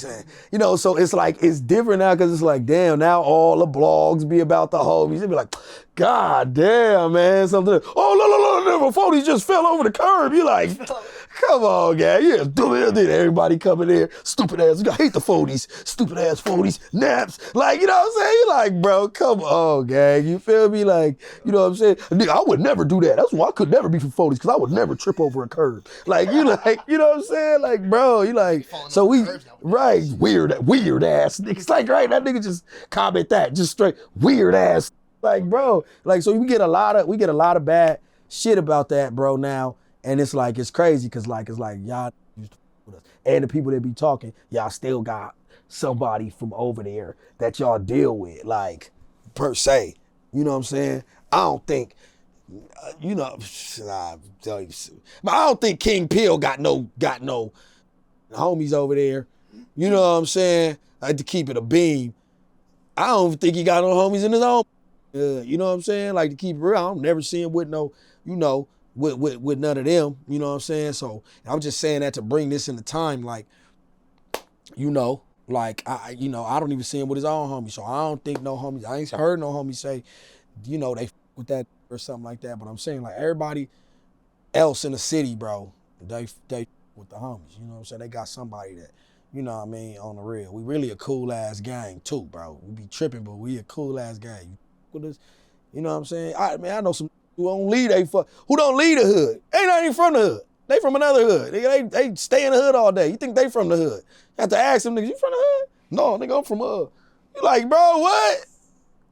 and you know, so it's like, it's different now because it's like, damn, now all the blogs be about the homies. They be like, God damn, man, something. Oh, no, before he just fell over the curb. You like, come on, gang. Yeah, then everybody coming in, stupid ass. I hate the 40s, stupid ass 40s, naps. Like, you know what I'm saying? You like, bro, come on, gang. You feel me? Like, you know what I'm saying? Nigga, I would never do that. That's why I could never be from 40s, because I would never trip over a curb. Like, you like, you know what I'm saying? Like, bro, you like, so we, right, weird ass niggas. Like, right, that nigga just comment that, just straight weird ass. Like, bro, like, so we get a lot of bad shit about that, bro, now. And it's like, it's crazy, because like, it's like, y'all with us. And the people that be talking, y'all still got somebody from over there that y'all deal with, like, per se. You know what I'm saying? I don't think, nah, but I don't think King Pill got no homies over there. You know what I'm saying? Like, to keep it a beam. I don't think he got no homies in his own. You know what I'm saying? Like, to keep it real, I'm never seeing with no, with none of them. You know what I'm saying? So I'm just saying that to bring this into time, like, like I don't even see him with his own homies. So I don't think no homies. I ain't heard no homies say, they with that or something like that. But I'm saying, like, everybody else in the city, bro, they with the homies. You know what I'm saying? They got somebody that, on the real. We really a cool ass gang too, bro. We be tripping, but we a cool ass gang. You with us? You know what I'm saying? I know some who don't leave who don't leave the hood. They not even from the hood. They from another hood. They stay in the hood all day. You think they from the hood? You have to ask them niggas, you from the hood? No, nigga, I'm from You like, bro, what?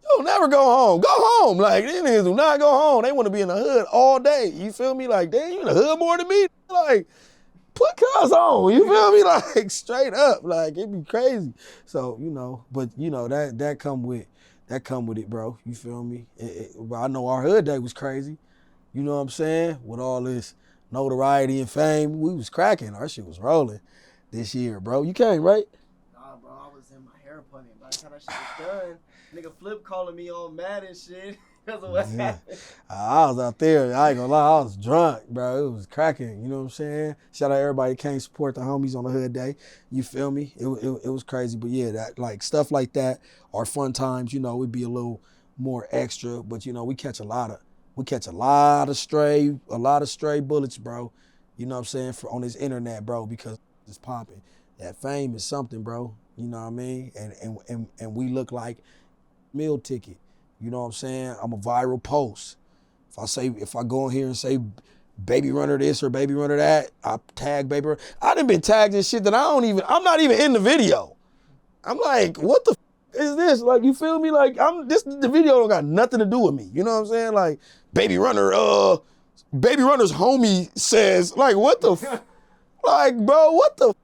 You'll never go home. Go home. Like, these niggas do not go home. They want to be in the hood all day. You feel me? Like, damn, you in the hood more than me? Like, put cuz on. You feel me? Like, straight up. Like, it'd be crazy. So, but that come with it, bro. You feel me? I know our hood day was crazy. You know what I'm saying? With all this notoriety and fame, we was cracking. Our shit was rolling this year, bro. You came, right? Nah, bro, I was in my hair appointment. By the time that shit was done, nigga Flip calling me all mad and shit because of what happened. I was out there. I ain't gonna lie. I was drunk, bro. It was cracking. You know what I'm saying? Shout out everybody that came support the homies on the hood day. You feel me? It was crazy. But yeah, that, like, stuff like that are fun times. It'd be a little more extra. But we catch a lot of stray bullets, bro. You know what I'm saying? On this internet, bro, because it's popping. That fame is something, bro. You know what I mean? And we look like meal ticket. You know what I'm saying? I'm a viral post. If I go in here and say baby runner this or baby runner that, I tag baby runner. I done been tagged in shit that I'm not even in the video. I'm like, what the is this? Like, you feel me? Like, the video don't got nothing to do with me. You know what I'm saying? Like, baby runner's homie says, like, what the like, bro, what the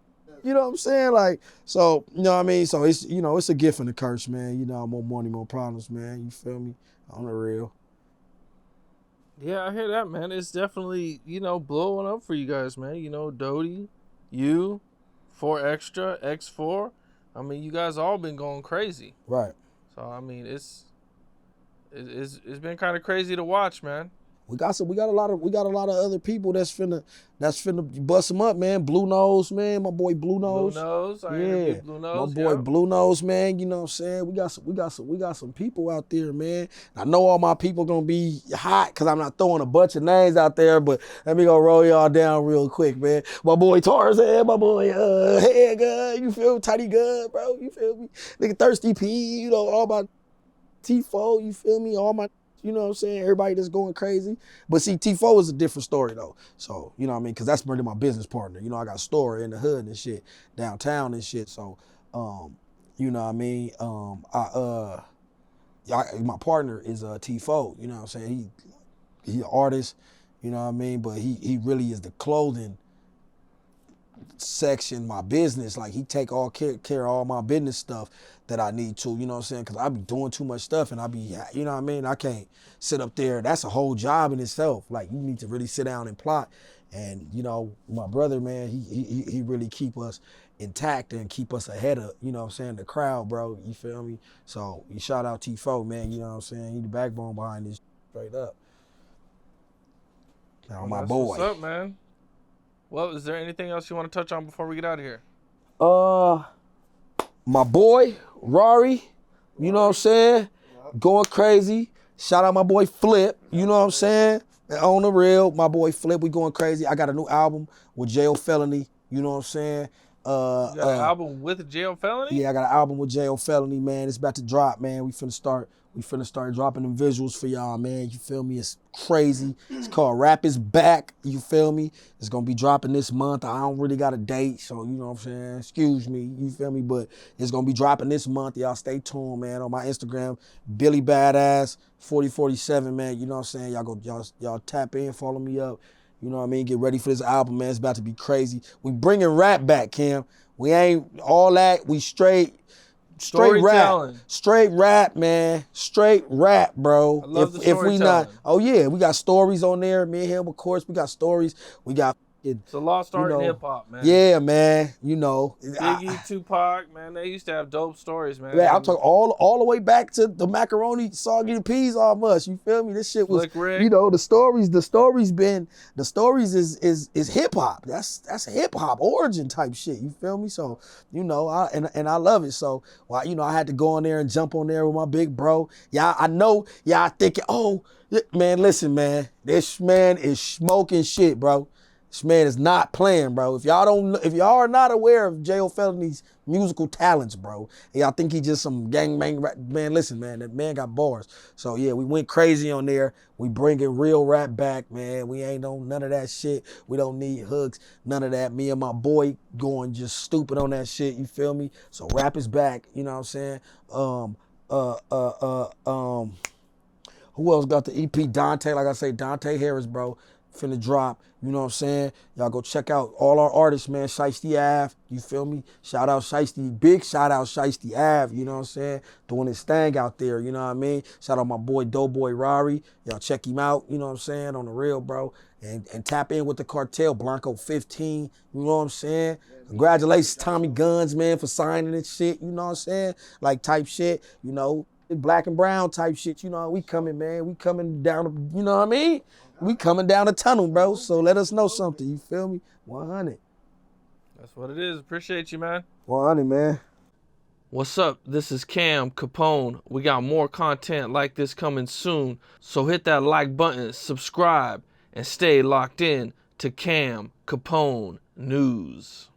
you know what I'm saying? Like, so, you know what I mean? So it's, it's a gift and a curse, man. More money, more problems, man. You feel me? On the real. Yeah, I hear that, man. It's definitely, blowing up for you guys, man. Dody, you, 4 Extra, X4. I mean, you guys all been going crazy. Right. So, I mean, it's been kind of crazy to watch, man. We got a lot of other people that's finna bust them up, man. Blue Nose, man, my boy Blue Nose. Blue Nose, I interviewed Blue Nose. My boy Blue Nose, man. You know what I'm saying? We got some people out there, man. I know all my people gonna be hot because I'm not throwing a bunch of names out there, but let me go roll y'all down real quick, man. My boy Tarzan, my boy Head Gun, you feel me? Tiny Gun, bro, you feel me? Nigga Thirsty P, all my T4, you feel me? All my, you know what I'm saying? Everybody that's going crazy. But see, T4 is a different story, though. So, you know what I mean? Because that's really my business partner. I got a store in the hood and shit, downtown and shit. So, you know what I mean? My partner is T4, you know what I'm saying? He an artist, you know what I mean? But he really is the clothing section, my business. Like, he take all care of all my business stuff that I need to, you know what I'm saying? Because I be doing too much stuff and I be, you know what I mean? I can't sit up there. That's a whole job in itself. Like, you need to really sit down and plot. And, my brother, man, he really keep us intact and keep us ahead of, you know what I'm saying, the crowd, bro. You feel me? So, you shout out T4, man, you know what I'm saying? He the backbone behind this, straight up. Now, my boy. What's up, man? Well, is there anything else you want to touch on before we get out of here? My boy, Rory, you know what I'm saying? Going crazy. Shout out my boy Flip, you know what I'm saying? And on the real, my boy Flip, we going crazy. I got a new album with Jail Felony, you know what I'm saying? You got an album with Jail Felony? Yeah, I got an album with Jail Felony, man. It's about to drop, man. We finna start dropping them visuals for y'all, man. You feel me? It's crazy. It's called Rap Is Back. You feel me? It's gonna be dropping this month. I don't really got a date, so you know what I'm saying? Excuse me, you feel me? But it's gonna be dropping this month. Y'all stay tuned, man. On my Instagram, Billy Badass 4047, man. You know what I'm saying? Y'all tap in, follow me up. You know what I mean? Get ready for this album, man. It's about to be crazy. We bringing rap back, Cam. We ain't all that. We straight rap. Storytelling. Straight rap, man. Straight rap, bro. I love the If we not, storytelling. oh yeah, we got stories on there. Me and him, of course, we got stories. We got, It's a lost art in hip hop, man. yeah, man. You know, Biggie, Tupac, man, they used to have dope stories, man. I'm talking all the way back to the macaroni soggy the peas off us. You feel me? This shit was, Slick Rick. you know, the stories is hip hop. That's hip hop origin type shit. You feel me? So, you know, I love it. So, well, you know, I had to go on there and jump on there with my big bro. Yeah, I know y'all thinking, oh, man, listen, man, this man is smoking shit, bro. This man is not playing, bro. If y'all are not aware of J.O. Felony's musical talents, bro, and y'all think he just some gangbang rap, man, listen, man, that man got bars. So yeah, we went crazy on there. We bringing real rap back, man. We ain't on none of that shit. We don't need hooks, none of that. Me and my boy going just stupid on that shit. You feel me? So rap is back. You know what I'm saying? Who else got the EP? Dante, like I say, Dante Harris, bro. Finna drop. You know what I'm saying? Y'all go check out all our artists, man. Shiesty Ave, you feel me? Shout out Shiesty, big shout out Shiesty Ave, you know what I'm saying? Doing his thing out there, you know what I mean? Shout out my boy Doughboy Rari. Y'all check him out, you know what I'm saying? On the real, bro. And tap in with the cartel, Blanco 15, you know what I'm saying? Congratulations, Tommy Guns, man, for signing this shit, you know what I'm saying? Like type shit, you know, black and brown type shit, you know, we coming, man. We coming down, you know what I mean? We coming down the tunnel, bro. So let us know something, you feel me? 100. That's what it is. Appreciate you, man. 100, man. What's up? This is Cam Capone. We got more content like this coming soon. So hit that like button, subscribe, and stay locked in to Cam Capone News.